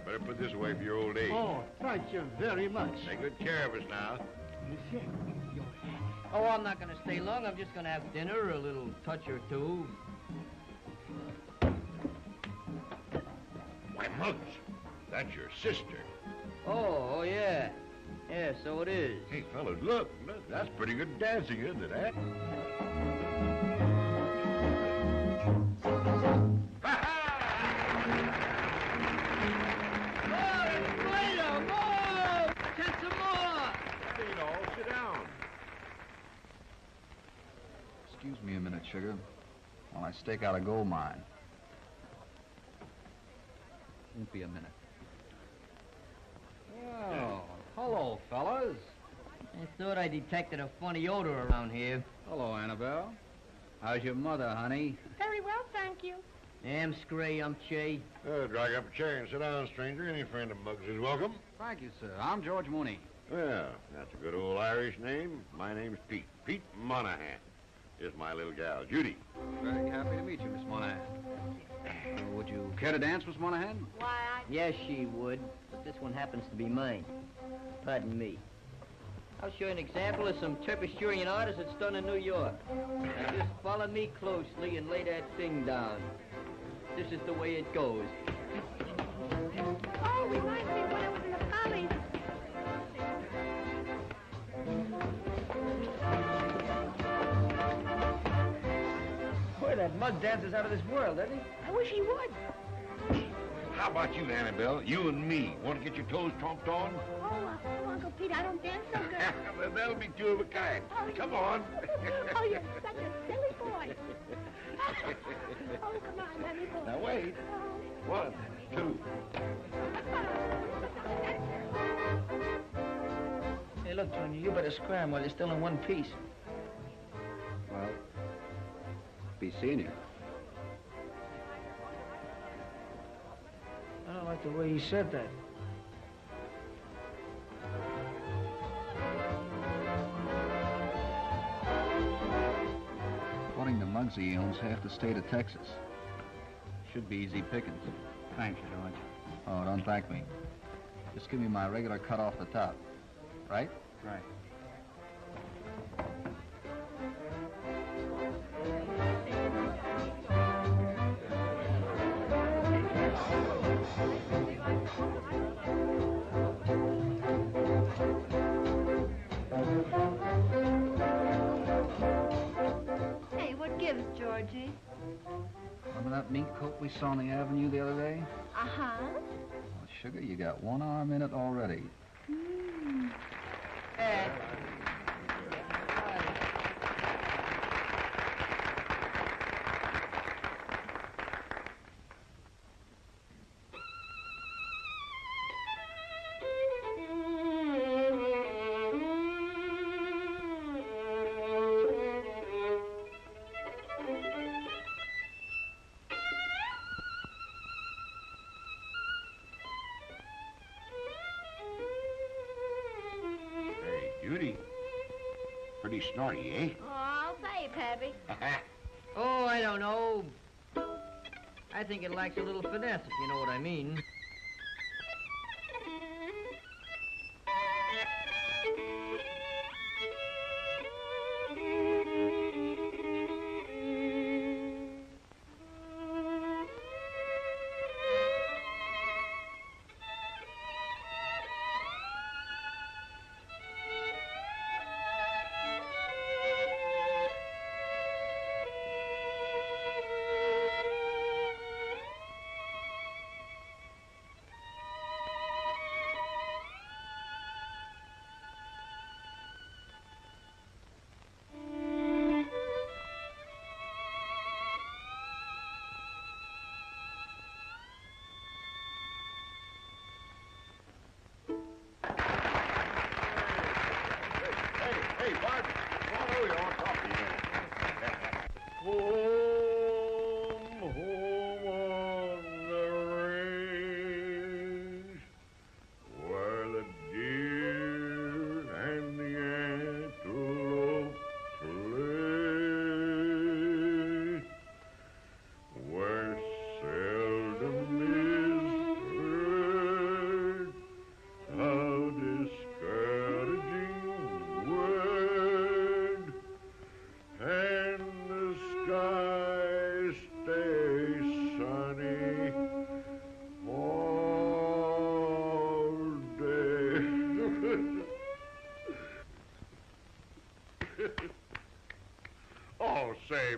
Better put this away for your old age. Oh, thank you very much. Take good care of us now. Monsieur, your hat. Oh, I'm not going to stay long. I'm just going to have dinner, a little touch or two. Why, Muggs, that's your sister. Oh, yeah. Yeah, so it is. Hey, fellas, look. That's pretty good dancing, isn't it, eh? Excuse me a minute, sugar, while I stake out a gold mine. Won't be a minute. Oh, hello, fellas. I thought I detected a funny odor around here. Hello, Annabelle. How's your mother, honey? Very well, thank you. I'm Scray, I'm Che. Drag up a chair and sit down, stranger. Any friend of Muggs is welcome. Thank you, sir. I'm George Mooney. Well, that's a good old Irish name. My name's Pete. Pete Monahan. Here's my little gal, Judy. Very happy to meet you, Miss Monahan. Would you care to dance, Miss Monahan? Why, Yes, she would, but this one happens to be mine. Pardon me. I'll show you an example of some Terpisturian artists that's done in New York. Now just follow me closely and lay that thing down. This is the way it goes. Oh, reminds me of when I was in the college. Boy, that Mug dances out of this world, doesn't he? I wish he would. How about you, Annabelle? You and me. Want to get your toes tromped on? Oh, Uncle Pete, I don't dance so good. Well, that'll be two of a kind. Come on. Oh, you're such a silly boy. Oh, come on, let me go. Now, wait. 1, 2. Hey, look, Junior, you better scram while you're still in one piece. Well, be seeing you. I don't like the way he said that. According to Muggsy, he owns half the state of Texas. Should be easy pickings. Thanks, George. Oh, don't thank me. Just give me my regular cut off the top. Right? Right. Hey, what gives, Georgie? Remember that mink coat we saw on the avenue the other day? Uh-huh. Well, sugar, you got one arm in it already. Judy. Pretty snorty, eh? Oh, I'll say, Pappy. Oh, I don't know. I think it lacks a little finesse, if you know what I mean.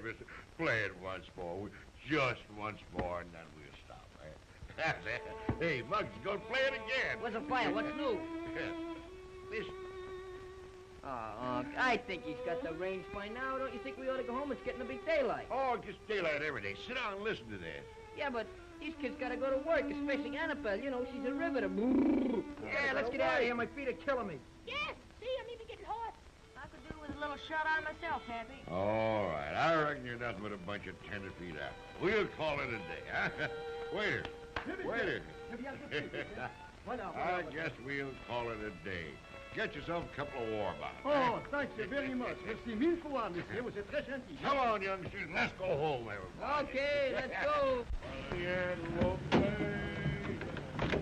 Travis, play it once more. Just once more, and then we'll stop. That's it. Hey, Muggs, go play it again. Where's the fire? What's new? Listen. Oh, I think he's got the range by now. Don't you think we ought to go home? It's getting to be daylight. Oh, it gets daylight every day. Sit down and listen to this. Yeah, but these kids gotta go to work, especially Annabelle. You know, she's a riveter. Yeah, let's get out of here. My feet are killing me. Yes, see, I'm even getting hot. I could do with a little shut-eye myself, Happy. All right. I reckon you're nothing but a bunch of tenderfeet apples. We'll call it a day, huh? Waiter. Waiter. I guess we'll call it a day. Get yourself a couple of war bottles. Oh, thank you very much. Merci mille fois, monsieur. Vous êtes très gentil. Come on, youngsters. Let's go home, everybody. Okay, let's go.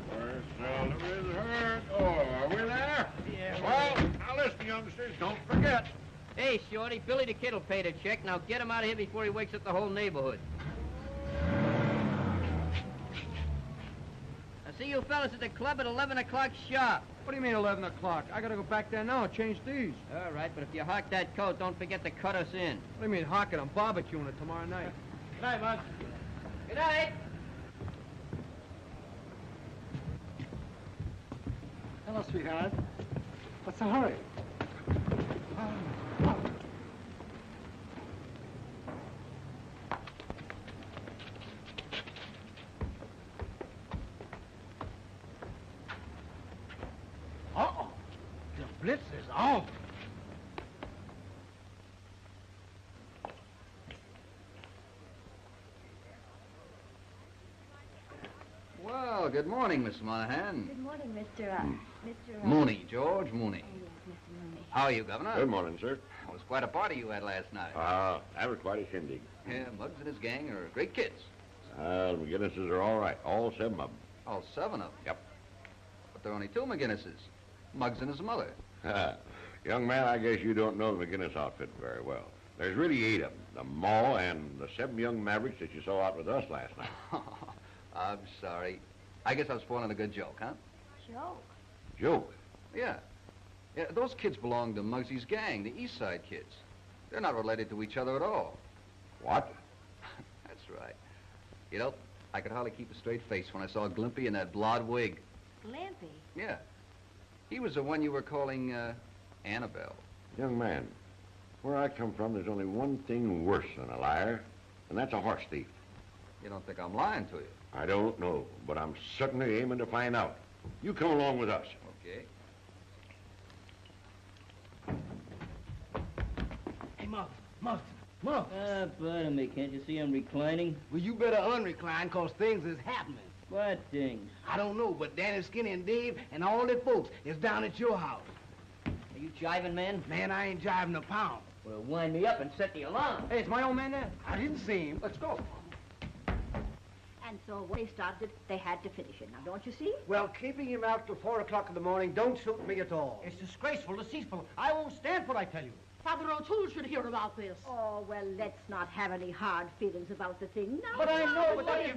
Where seldom is heard. Oh, are we there? Yeah. Well, now listen, youngsters. Don't forget. Hey, Shorty, Billy the Kid'll pay the check. Now get him out of here before he wakes up the whole neighborhood. I'll see you fellas at the club at 11 o'clock sharp. What do you mean 11 o'clock? I gotta go back there now and change these. All right, but if you hock that coat, don't forget to cut us in. What do you mean hock it? I'm barbecuing it tomorrow night. Good night, Mug. Good night. Hello, sweetheart. What's the hurry? Uh-oh. The blitz is on. Well, good morning, Miss Monahan. Good morning, Mr. Mooney, George Mooney. Oh, yes, Mr. Mooney. How are you, Governor? Good morning, sir. It was quite a party you had last night. That was quite a shindig. Yeah, Muggs and his gang are great kids. The McGinnises are all right. All 7 of them. All 7 of them? Yep. But there are only 2 McGinnises. Muggs and his mother. Young man, I guess you don't know the McGinnis outfit very well. There's really 8 of them. The Ma and the 7 young mavericks that you saw out with us last night. I'm sorry. I guess I was spoiling a good joke, huh? Joke? Joke? Yeah. Yeah, those kids belong to Muggsy's gang, the East Side kids. They're not related to each other at all. What? That's right. You know, I could hardly keep a straight face when I saw Glimpy in that blonde wig. Glimpy? Yeah. He was the one you were calling, Annabelle. Young man, where I come from, there's only one thing worse than a liar, and that's a horse thief. You don't think I'm lying to you? I don't know, but I'm certainly aiming to find out. You come along with us. Okay. Hey, Muggs. Pardon me, can't you see I'm reclining? Well, you better unrecline, cause things is happening. What things? I don't know, but Danny, Skinny, and Dave, and all their folks is down at your house. Are you jiving, man? Man, I ain't jiving a pound. Well, wind me up and set the alarm. Hey, it's my old man there. I didn't see him. Let's go. And so when they started, they had to finish it. Now, don't you see? Well, keeping him out till 4 o'clock in the morning don't suit me at all. It's disgraceful, deceitful. I won't stand for it, I tell you. Father O'Toole should hear about this. Oh, well, let's not have any hard feelings about the thing now. But I know what that is.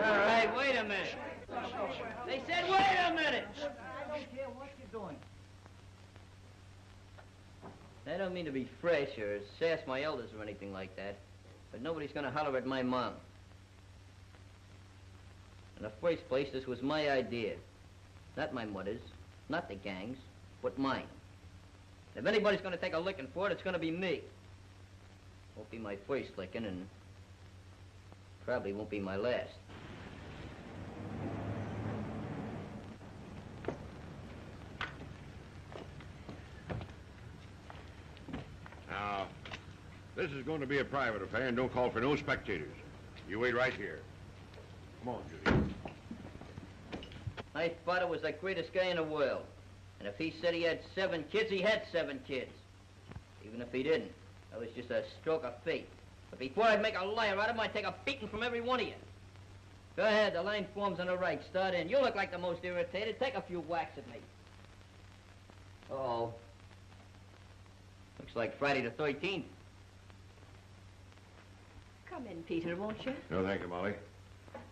All right, wait a minute. They said wait a minute. I don't care what you're doing. I don't mean to be fresh or sass my elders or anything like that, but nobody's gonna holler at my mom. In the first place, this was my idea. Not my mother's, not the gang's, but mine. If anybody's gonna take a licking for it, it's gonna be me. Won't be my first licking, and probably won't be my last. Now, this is going to be a private affair, and don't call for no spectators. You wait right here. Come on, Judy. My father was the greatest guy in the world. And if he said he had 7 kids, he had 7 kids. Even if he didn't, that was just a stroke of fate. But before I'd make a liar out of him, I'd take a beating from every one of you. Go ahead, the line forms on the right. Start in. You look like the most irritated. Take a few whacks at me. Uh-oh. Looks like Friday the 13th. Come in, Peter, won't you? No, thank you, Molly.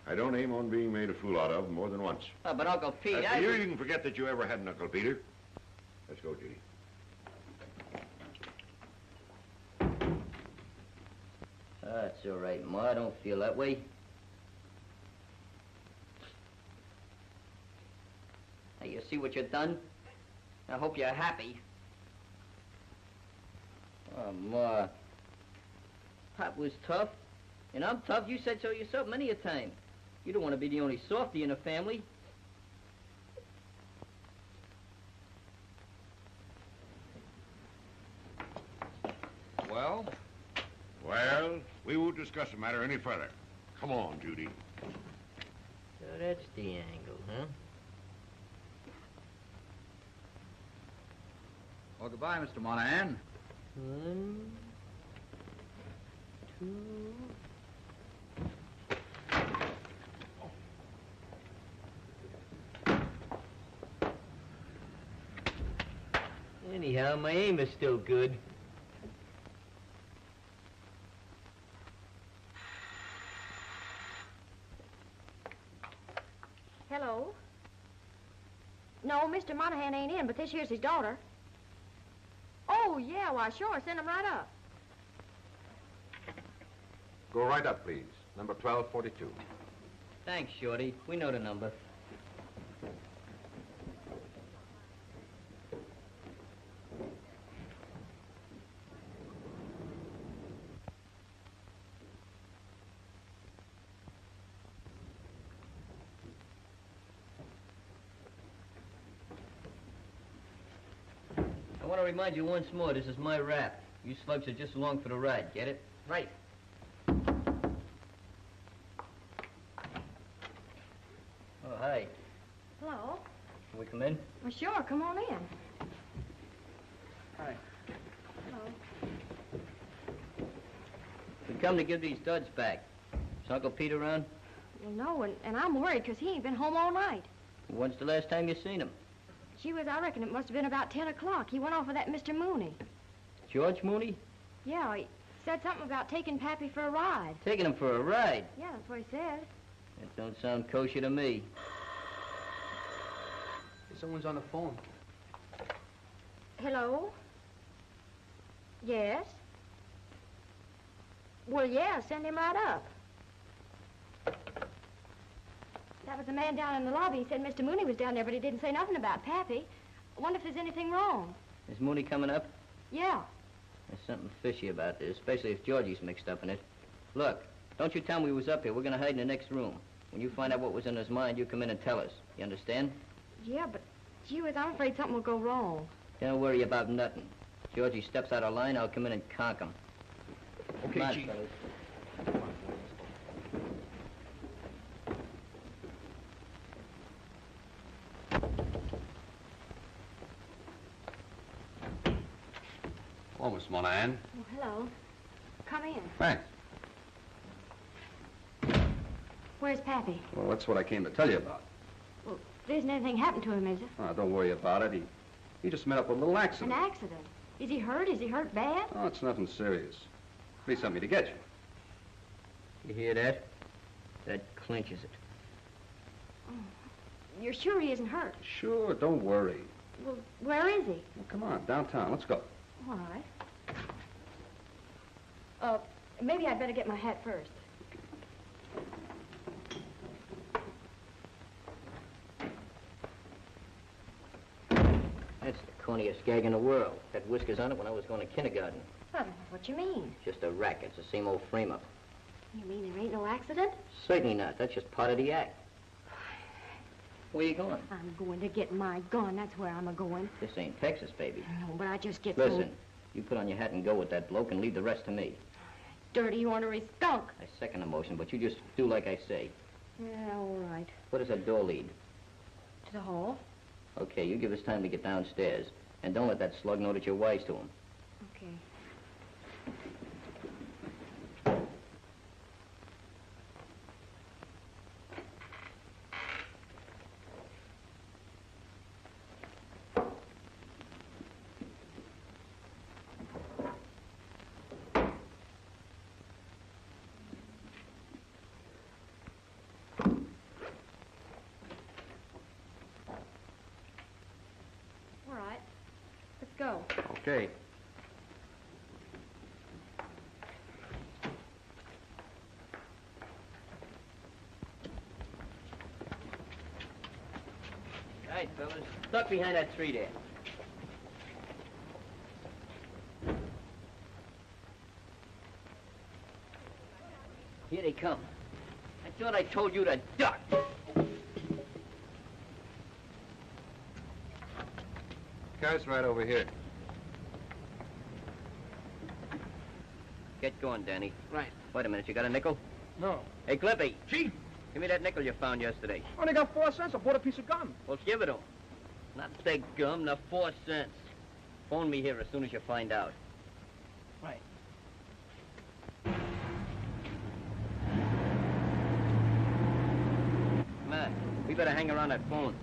I don't aim on being made a fool out of more than once. Oh, but Uncle Pete, You can forget that you ever had an Uncle Peter. Let's go, Judy. That's all right, Ma. I don't feel that way. Now, you see what you've done? I hope you're happy. Oh, Ma. Pop was tough, and I'm tough. You said so yourself many a time. You don't want to be the only softy in the family. Well? Well, we won't discuss the matter any further. Come on, Judy. So that's the angle, huh? Well, goodbye, Mr. Monahan. 1, 2... Anyhow, my aim is still good. Hello? No, Mr. Monahan ain't in, but this here's his daughter. Oh, yeah, why, sure. Send him right up. Go right up, please. Number 1242. Thanks, Shorty. We know the number. I want to remind you once more, this is my rap. You slugs are just along for the ride, get it? Right. Oh, hi. Hello? Can we come in? Well, sure, come on in. Hi. Hello. We come to give these duds back. Is Uncle Pete around? Well, no, and I'm worried because he ain't been home all night. When's the last time you seen him? Gee whiz, I reckon it must have been about 10 o'clock. He went off with that Mr. Mooney. George Mooney? Yeah, he said something about taking Pappy for a ride. Taking him for a ride? Yeah, that's what he said. That don't sound kosher to me. Someone's on the phone. Hello? Yes? Well, yeah, send him right up. That was the man down in the lobby. He said Mr. Mooney was down there, but he didn't say nothing about Pappy. I wonder if there's anything wrong. Is Mooney coming up? Yeah. There's something fishy about this, especially if Georgie's mixed up in it. Look, don't you tell me we was up here. We're going to hide in the next room. When you find out what was in his mind, you come in and tell us. You understand? Yeah, but gee whiz, I'm afraid something will go wrong. Don't worry about nothing. Georgie steps out of line, I'll come in and conk him. Okay, Come on, Chief. fellas. Hello, Miss Monahan. Oh, hello. Come in. Thanks. Where's Pappy? Well, that's what I came to tell you about. Well, there isn't anything happened to him, is it? Oh, don't worry about it. He just met up with a little An accident. accident? Is he hurt? Is he hurt bad? Oh, it's nothing serious. Be something to get you. You hear that? That clinches it. You're sure he isn't hurt? Sure, don't worry. Well, where is he? Well, come on, downtown. Let's go. All right. Maybe I'd better get my hat first. That's the corniest gag in the world. Had whiskers on it when I was going to kindergarten. I don't know what you mean. Just a racket. It's the same old frame-up. You mean there ain't no accident? Certainly not. That's just part of the act. Where you going? I'm going to get my gun. That's where I'm a-going. This ain't Texas, baby. No, but I just get Listen, you put on your hat and go with that bloke and leave the rest to me. Dirty, ornery skunk. I second the motion, but you just do like I say. Yeah, all right. Where does that door lead? To the hall? Okay, you give us time to get downstairs. And don't let that slug know that you're wise to him. Okay. Okay. right, fellas. Duck behind that tree there. Here they come. I thought I told you to duck. Car's right over here. Get going, Danny. Right. Wait a minute, you got a nickel? No. Hey, Clippy. Chief. Give me that nickel you found yesterday. Only got 4 cents. I bought a piece of gum. Well, give it to him. Not the gum, the 4 cents. Phone me here as soon as you find out. Right. Come on. We better hang around that phone.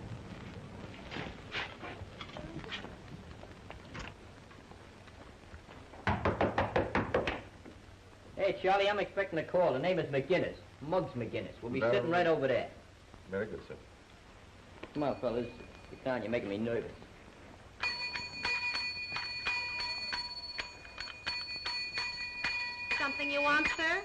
Hey, Charlie, I'm expecting a call. The name is McGinnis. Muggs McGinnis. We'll be sitting right over there. Very good, sir. Come on, fellas. Sit down. You're making me nervous. Something you want, sir?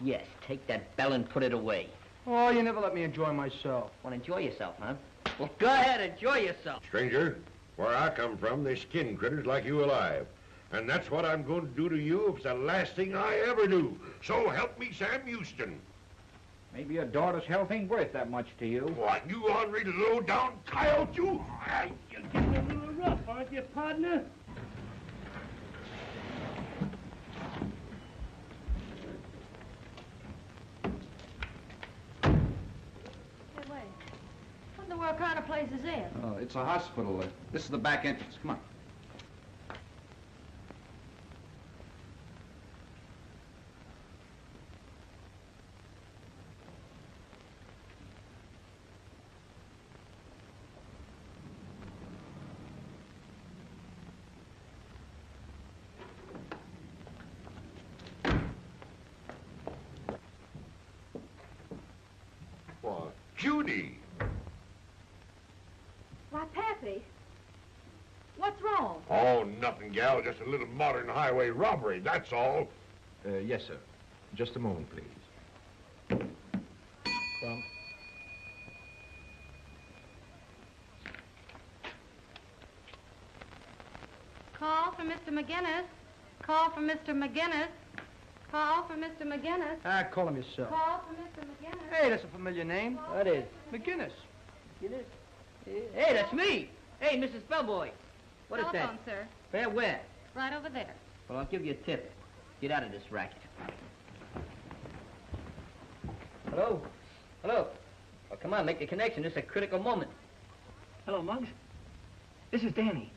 Yes, take that bell and put it away. Oh, you never let me enjoy myself. Want to enjoy yourself, huh? Well, go ahead, enjoy yourself. Stranger, where I come from, they skin critters like you alive. And that's what I'm going to do to you if it's the last thing I ever do. So help me, Sam Houston. Maybe your daughter's health ain't worth that much to you. What, you ornery low-down coyote, you? You're getting a little rough, aren't you, partner? Hey, wait. What in the world kind of place is this? Oh, it's a hospital. This is the back entrance. Come on. What, Judy? Why, Pappy. What's wrong? Oh, nothing, gal. Just a little modern highway robbery, that's all. Yes, sir. Just a moment, please. Come. Call for Mr. McGinnis. Call for Mr. McGinnis. Call for Mr. McGinnis. Ah, call him yourself. Call for Mr. McGinnis. Hey, that's a familiar name. What is? McGinnis. McGinnis? Hey, that's me. Hey, Mrs. Bellboy. What is that? Telephone, sir. Where? Right over there. Well, I'll give you a tip. Get out of this racket. Hello? Hello? Oh, come on, make the connection. This is a critical moment. Hello, Muggs. This is Danny.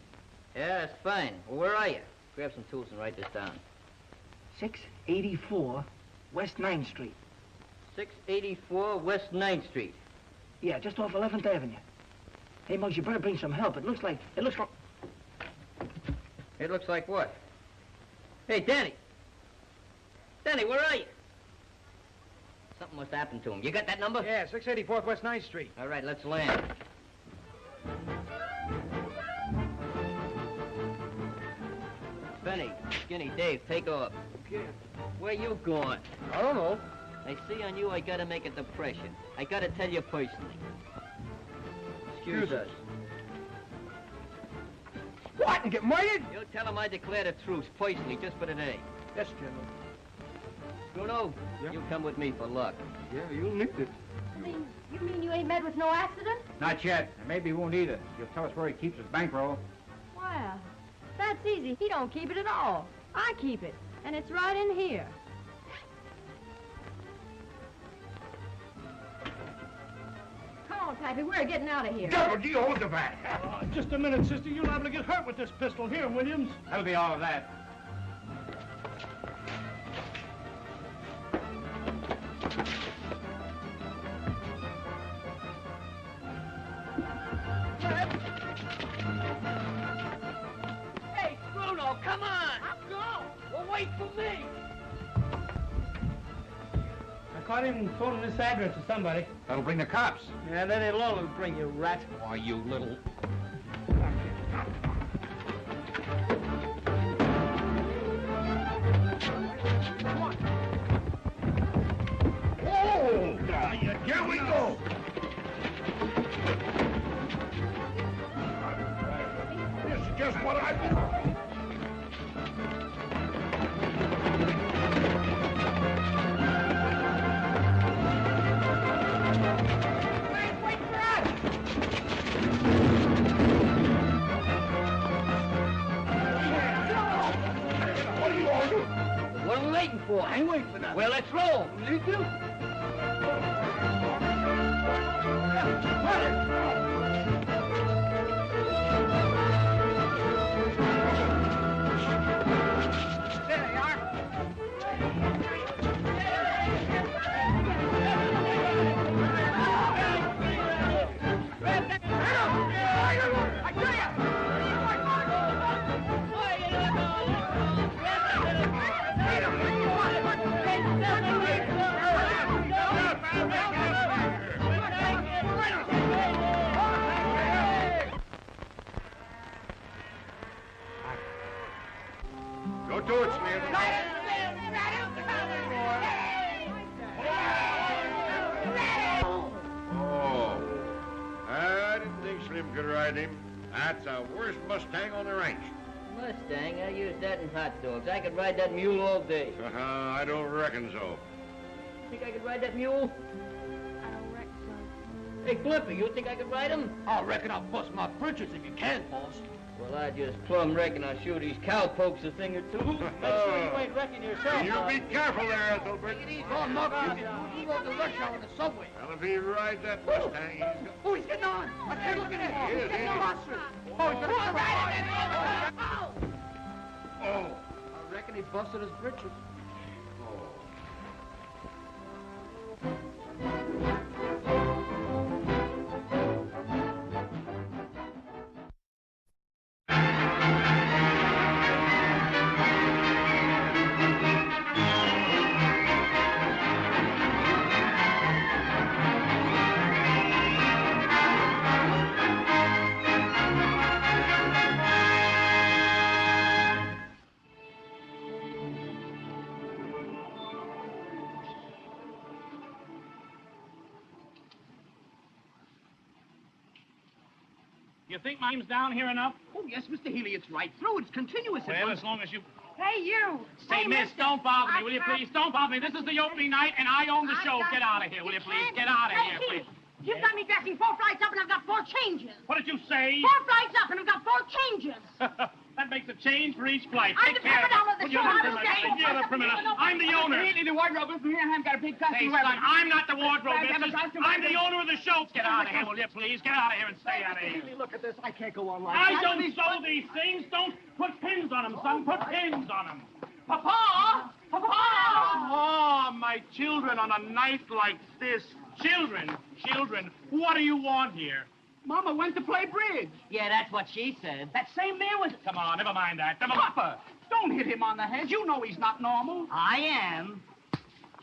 Yeah, that's fine. Well, where are you? Grab some tools and write this down. 684 West 9th Street. 684 West 9th Street. Yeah, just off 11th Avenue. Hey, Muggs, you better bring some help. It looks like... It looks like what? Hey, Danny. Danny, where are you? Something must happen to him. You got that number? Yeah, 684 West 9th Street. All right, let's land. Benny, Skinny, Dave, take off. Okay. Where you going? I don't know. I see on you I gotta make a depression. I gotta tell you personally. Excuse us. What, and get murdered? You tell him I declare the truce, personally, just for today. Yes, General. Bruno, Yeah? you come with me for luck. Yeah, you'll need it. You mean you ain't met with no accident? Not yet. And maybe he won't either. You'll tell us where he keeps his bankroll. Well, that's easy. He don't keep it at all. I keep it, and it's right in here. Come on, Pappy, we're getting out of here. Devil, do you hold the bat? Just a minute, sister. You're liable to get hurt with this pistol here, Williams. That'll be all of that. Hey, Bruno, come on! I'll go! Well, wait for me! I caught him phoning this address to somebody. That'll bring the cops. Yeah, then it'll all bring you, rat. Why, you little... Oh! Here we go! I ain't waiting for nothing. Well, let's roll. You do. There they are. Go to it, Slim. Oh, I didn't think Slim could ride him. That's the worst Mustang on the ranch. Mustang, I use that in hot dogs. I could ride that mule all day. I don't reckon so. Think I could ride that mule? I don't reckon so. Hey, Clippy, you think I could ride him? I reckon I'll bust my britches if you can, boss. Well, I just plumb reckon I'll show these cowpokes a thing or two. Make sure you ain't wrecking yourself. You be careful there, Ethelbert. Oh, Mug, you go to the rush hour in the subway. Well, if he rides that Mustang, he's got... Oh, he's getting on. I can't look at him. He is, He's getting he is. on. Oh, he's going to ride it. Oh! I reckon he busted his britches. You think my name's down here enough? Oh, yes, Mr. Healy, it's right through. It's continuous. Well, as long as you... Hey, you. Say, miss, don't bother me, will you please? Don't bother me. This is the opening night, and I own the show. Get out of here, will you please? Get out of here, please. You've got me dressing 4 flights up, and I've got 4 changes. What did you say? 4 flights up, and I've got 4 changes. That makes a change for each flight. I'm Take the care. prima donna of the You're show. the prima- You're the prima donna. I'm the owner. Really, the wardrobe is here. I've got a big costume. Hey, son, I'm not the wardrobe I have a business. costume. I'm the owner of the show. Get out of here, will you, please? Get out of here and stay out of here. Healy, look at this. I can't go on like I that. don't sew these things. Don't put pins on them, son. Put pins on them. Papa! Papa! Oh, my children on a night like this. Children, what do you want here? Mama went to play bridge. Yeah, that's what she said. That same man was... Come on, never mind that. Papa, don't hit him on the head. You know he's not normal. I am.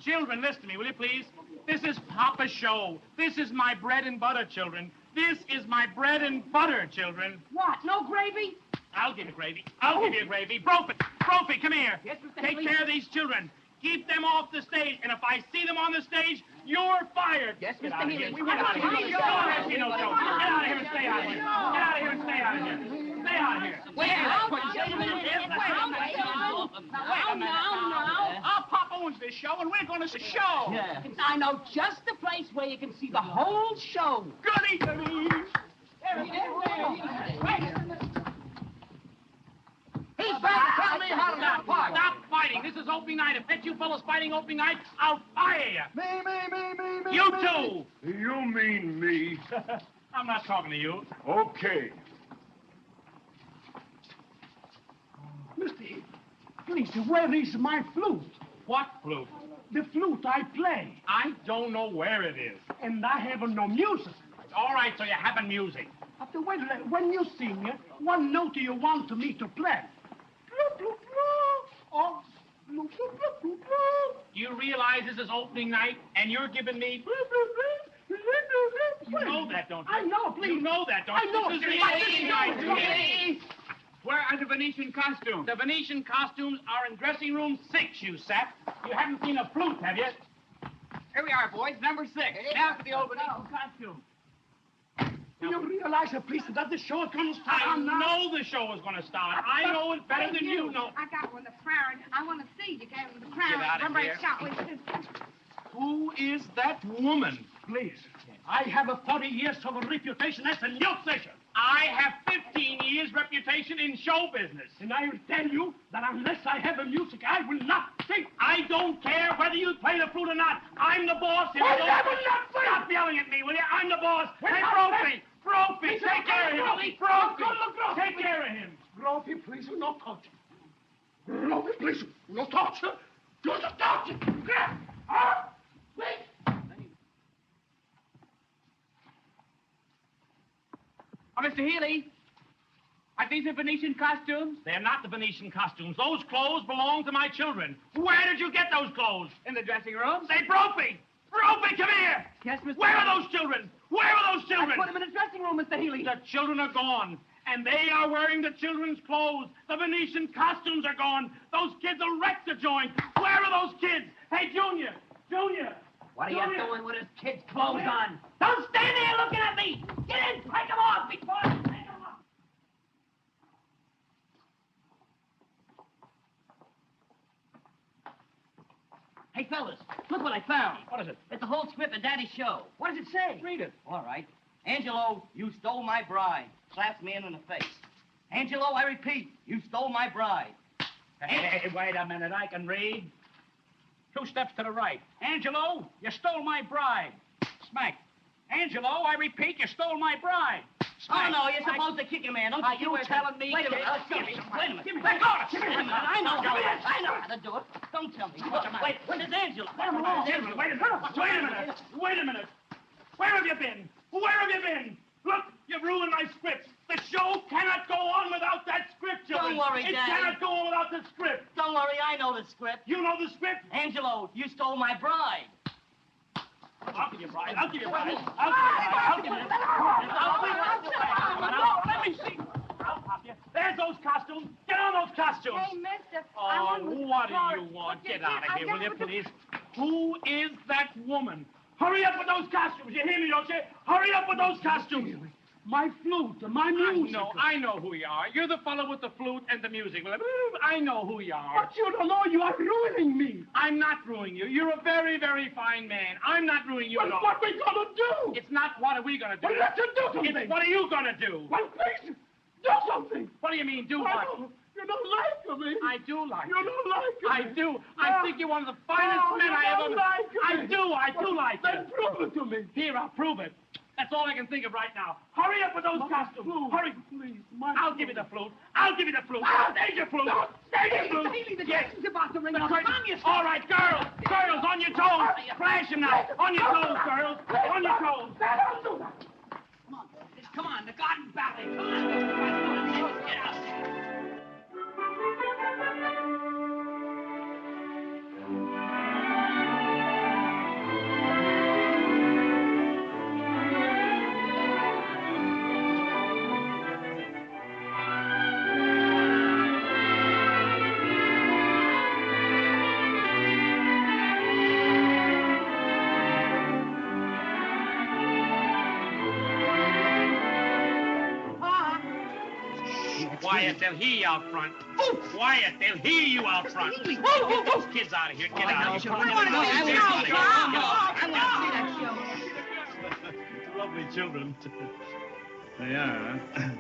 Children, listen to me, will you please? This is Papa's show. This is my bread and butter, children. This is my bread and butter, children. What, no gravy? I'll give you gravy. I'll give you gravy. Brophy, come here. Yes, Mr. Take Healy. care of these children. Keep them off the stage, and if I see them on the stage, you're fired. Yes, Get Mr. out of Healy. here. We Get want out of to here. see you. Get out of here. Get out of here and stay out of here. Get out of here and stay out of here. Stay out of here. Wait a minute. Our Papa owns this show, and we're going to show. Yeah. I know just the place where you can see the whole show. Goody, goody. He's back to tell me how to not fight. Stop fighting. This is opening night. If that you fellows fighting opening night, I'll fire you. Me. You too. You mean me? I'm not talking to you. Okay. Mr. Healy, please, where is my flute? What flute? The flute I play. I don't know where it is. And I have no music. All right, so you haven't music. After when you sing, what note do you want me to play? Or Do you realize this is opening night, and you're giving me... You know that, don't you? I know, please. You know that, don't you? I know. This is the opening night. Where are the Venetian costumes? The Venetian costumes are in dressing room 6, you sap. You haven't seen a flute, have you? Here we are, boys, number 6. Now for the old Venetian costume. You realize, please, that the show is going to start I now? know the show is going to start. I know it better than you know. I got one, the crown. I want to see you gave him the crown. Get out of here. Who is that woman? Please. I have a 40 years of a reputation as a musician. I have 15 years reputation in show business. And I will tell you that unless I have a music, I will not See, I don't care whether you play the flute or not. I'm the boss. Stop yelling at me, will you? I'm the boss. Hey, Brophy! Brophy, take care of him. Brophy, take care of him. Brophy, please, do not touch him. Brophy, please, do not touch him. Do not touch him. Wait. Oh, Mr. Healy, are these the Venetian costumes? They're not the Venetian costumes. Those clothes belong to my children. Where did you get those clothes? In the dressing room. Say, Brophy! Brophy, come here! Yes, Mr. Where are those children? Where are those children? I put them in the dressing room, Mr. Healy. The children are gone, and they are wearing the children's clothes. The Venetian costumes are gone. Those kids will wreck the joint. Where are those kids? Hey, Junior! Junior! What are you doing with his kid's clothes on? Don't stand there looking at me! Get in! Take them off before I take them off! Hey, fellas, look what I found. What is it? It's the whole script of Daddy's show. What does it say? Read it. All right. Angelo, you stole my bride. Slaps me in the face. Angelo, I repeat, you stole my bride. Hey, wait a minute. I can read. 2 steps to the right. Angelo, you stole my bride. Smack. Angelo, I repeat, you stole my bride. Oh, no, you're supposed to kick him, man. Don't you telling me? Wait a minute. Wait a minute. Let go. Wait a minute. I know how to do it. Don't tell me. Wait, where's Angelo? Wait a minute. Wait a minute. Where have you been? Where have you been? Look, you've ruined my script. The show cannot go on without that script, children. Don't worry, It Daddy. cannot go on without the script. Don't worry, I know the script. You know the script? Angelo, you stole my bride. I'll give you bride. I'll give you bride. I'll give you let me see. I'll pop you. There's those costumes. Get on those costumes. Hey, mister. Oh, what do you want? Get out of here, will you, please? Who is that woman? Hurry up with those costumes. You hear me, don't you? Hurry up with those costumes. My flute, my music. I know who you are. You're the fellow with the flute and the music. I know who you are. But you don't know. You are ruining me. I'm not ruining you. You're a very, very fine man. I'm not ruining you at all. What are we going to do? It's not what are we going to do. Well, let's do something. It's what are you going to do? Well, please, do something. What do you mean, do what? You don't like me. I do like you. You don't like me. I do. I think you're one of the finest men I ever... I do like you. Then prove it to me. Here, I'll prove it. That's all I can think of right now. Hurry up with those costumes. Hurry. Please, I'll give you the flute. I'll give you the flute. There's your flute. There's your flute. Yes. He's about to ring up. All right, girls. Girls, on your toes. Flash them now. On your toes, girls. On your toes. Come on, girls. Come on, the garden ballet. Come on. Get out. Quiet, they'll hear you out front. Quiet, they'll hear you out front. Get those kids out of here. Get out of here. I want to see that show. Lovely children. They are, huh?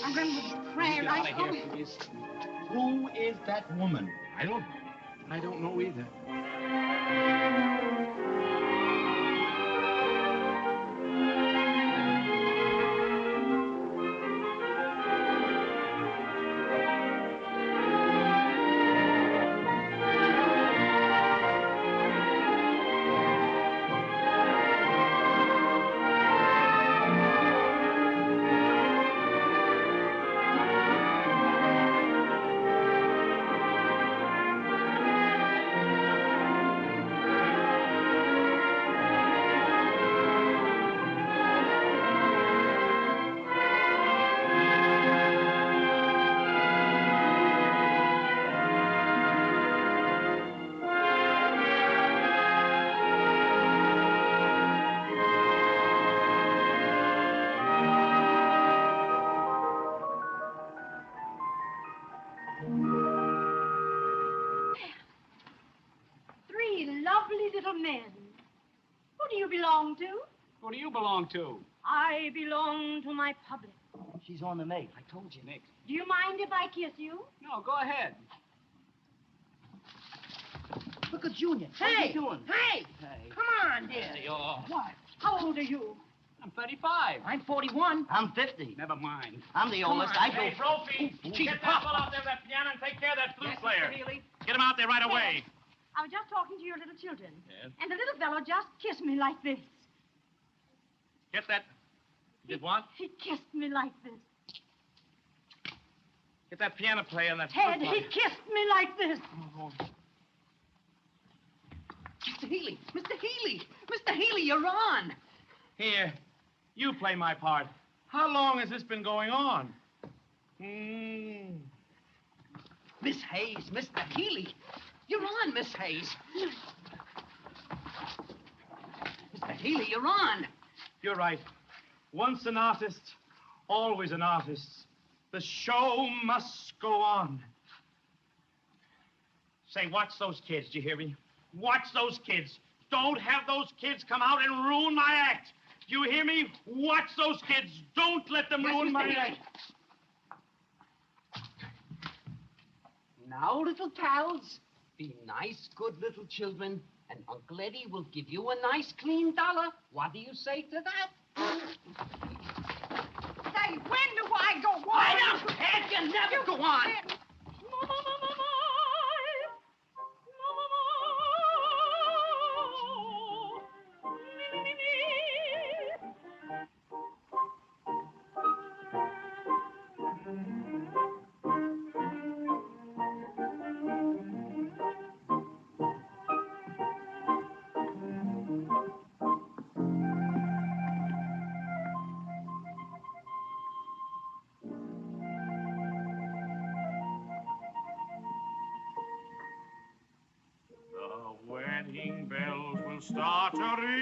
I'm going to pray Get right out of here, please. Who is that woman? I don't know either. men. Who do you belong to? Who do you belong to? I belong to my public. She's on the make. I told you, Nick. Do you mind if I kiss you? No, go ahead. Look at Junior. Hey! What's he doing? Hey! Hey. Come on, dear. There you are. What? How old are you? I'm 35. I'm 41. I'm 50. Never mind. I'm the Come oldest. on. I go... Hey, Brophy, Gee, get that Pop. fellow out there with that piano and take care of that flute Yes, player. Mr. Healy. Get him out there right away. I was just talking to your little children. Yes? And the little fellow just kissed me like this. Get that. Did what? He kissed me like this. Get that piano player and that Ted, flute he player. kissed me like this. Mr. Healy! Mr. Healy! Mr. Healy, you're on! Here, you play my part. How long has this been going on? Miss Hayes, Mr. Healy. You're on, Miss Hayes. Mr. Healy, you're on. You're right. Once an artist, always an artist. The show must go on. Say, watch those kids, do you hear me? Watch those kids. Don't have those kids come out and ruin my act. Do you hear me? Watch those kids. Don't let them ruin my act. Now, little pals, be nice, good little children, and Uncle Eddie will give you a nice, clean dollar. What do you say to that? Say, when do I go on? I don't care. You never go on. Wedding bells will start to ring,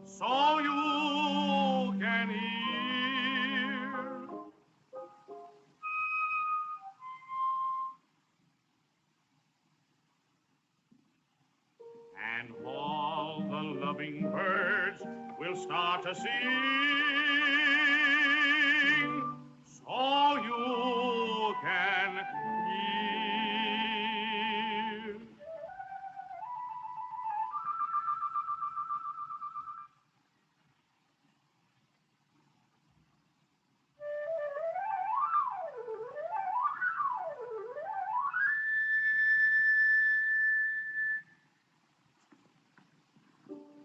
so you can hear. And all the loving birds will start to sing, so you can hear.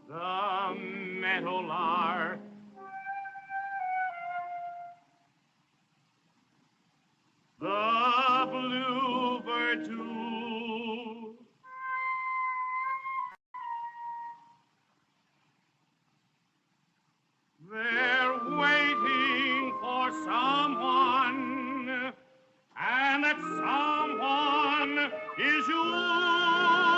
The meadowlark the bluebird too, they're waiting for someone, and that someone is you.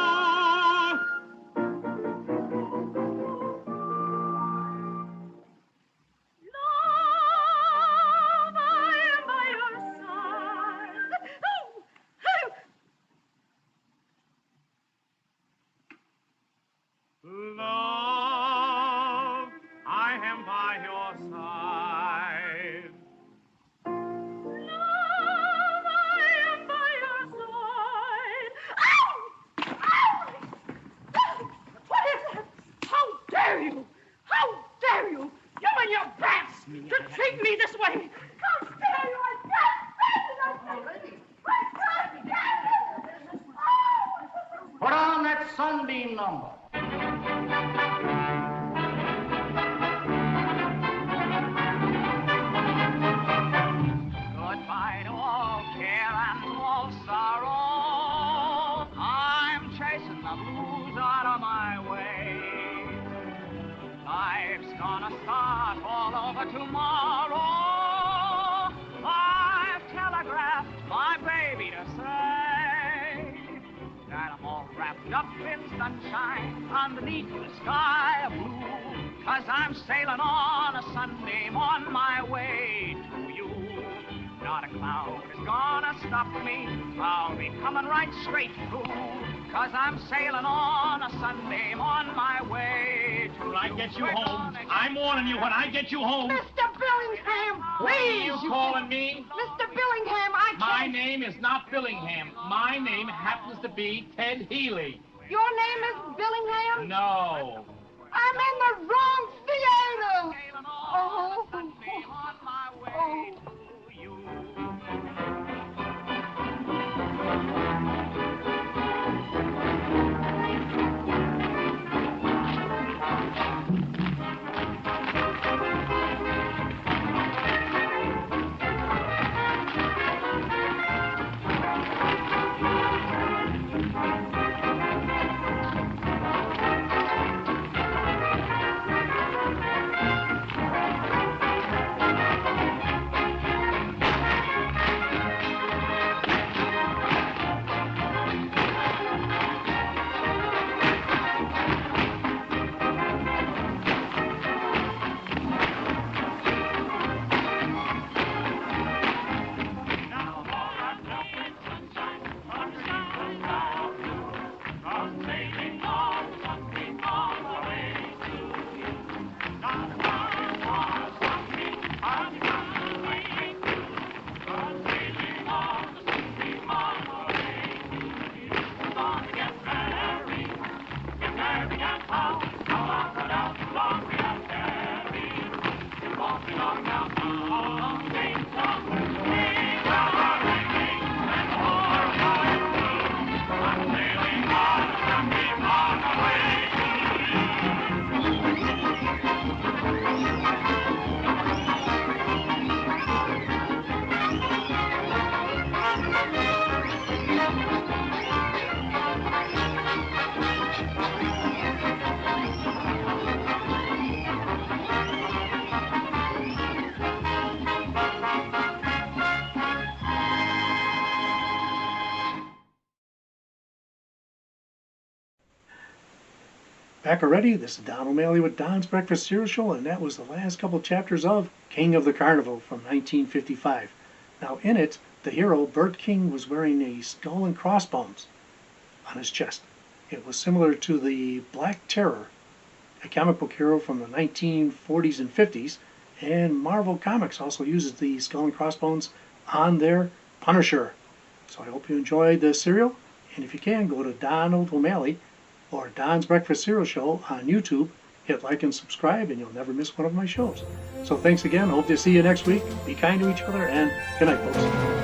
Love, I am by your side. Love, I am by your side. Ow! Ow! What is that? How dare you? How dare you? You and your brats to treat me this way. How dare you? I can't stand it. I can't stand it. Put on that sunbeam number. Goodbye to all care and to all sorrow. I'm chasing the blues out of my way. Life's gonna start all over tomorrow. I've telegraphed my baby to say that I'm all wrapped up in sunshine underneath the sky of blue, 'cause I'm sailing on a Sunday on my way to you. Not a cloud is gonna stop stop me, I'll be coming right straight through. 'Cause I'm sailing on a Sunday on my way to... When I get you home, I'm warning you, when I get you home... Mr. Billingham, What please! are you calling me? Mr. Billingham, I can't... My name is not Billingham. My name happens to be Ted Healy. Your name is Billingham? No. I'm in the wrong theater! Oh. Back already, this is Don O'Malley with Don's Breakfast Cereal Show, and that was the last couple chapters of King of the Carnival from 1955. Now in it, the hero, Bert King, was wearing a skull and crossbones on his chest. It was similar to the Black Terror, a comic book hero from the 1940s and 50s, and Marvel Comics also uses the skull and crossbones on their Punisher. So I hope you enjoyed the cereal, and if you can, go to Donald O'Malley or Don's Breakfast Cereal Show on YouTube. Hit like and subscribe, and you'll never miss one of my shows. So thanks again. Hope to see you next week. Be kind to each other, and good night, folks.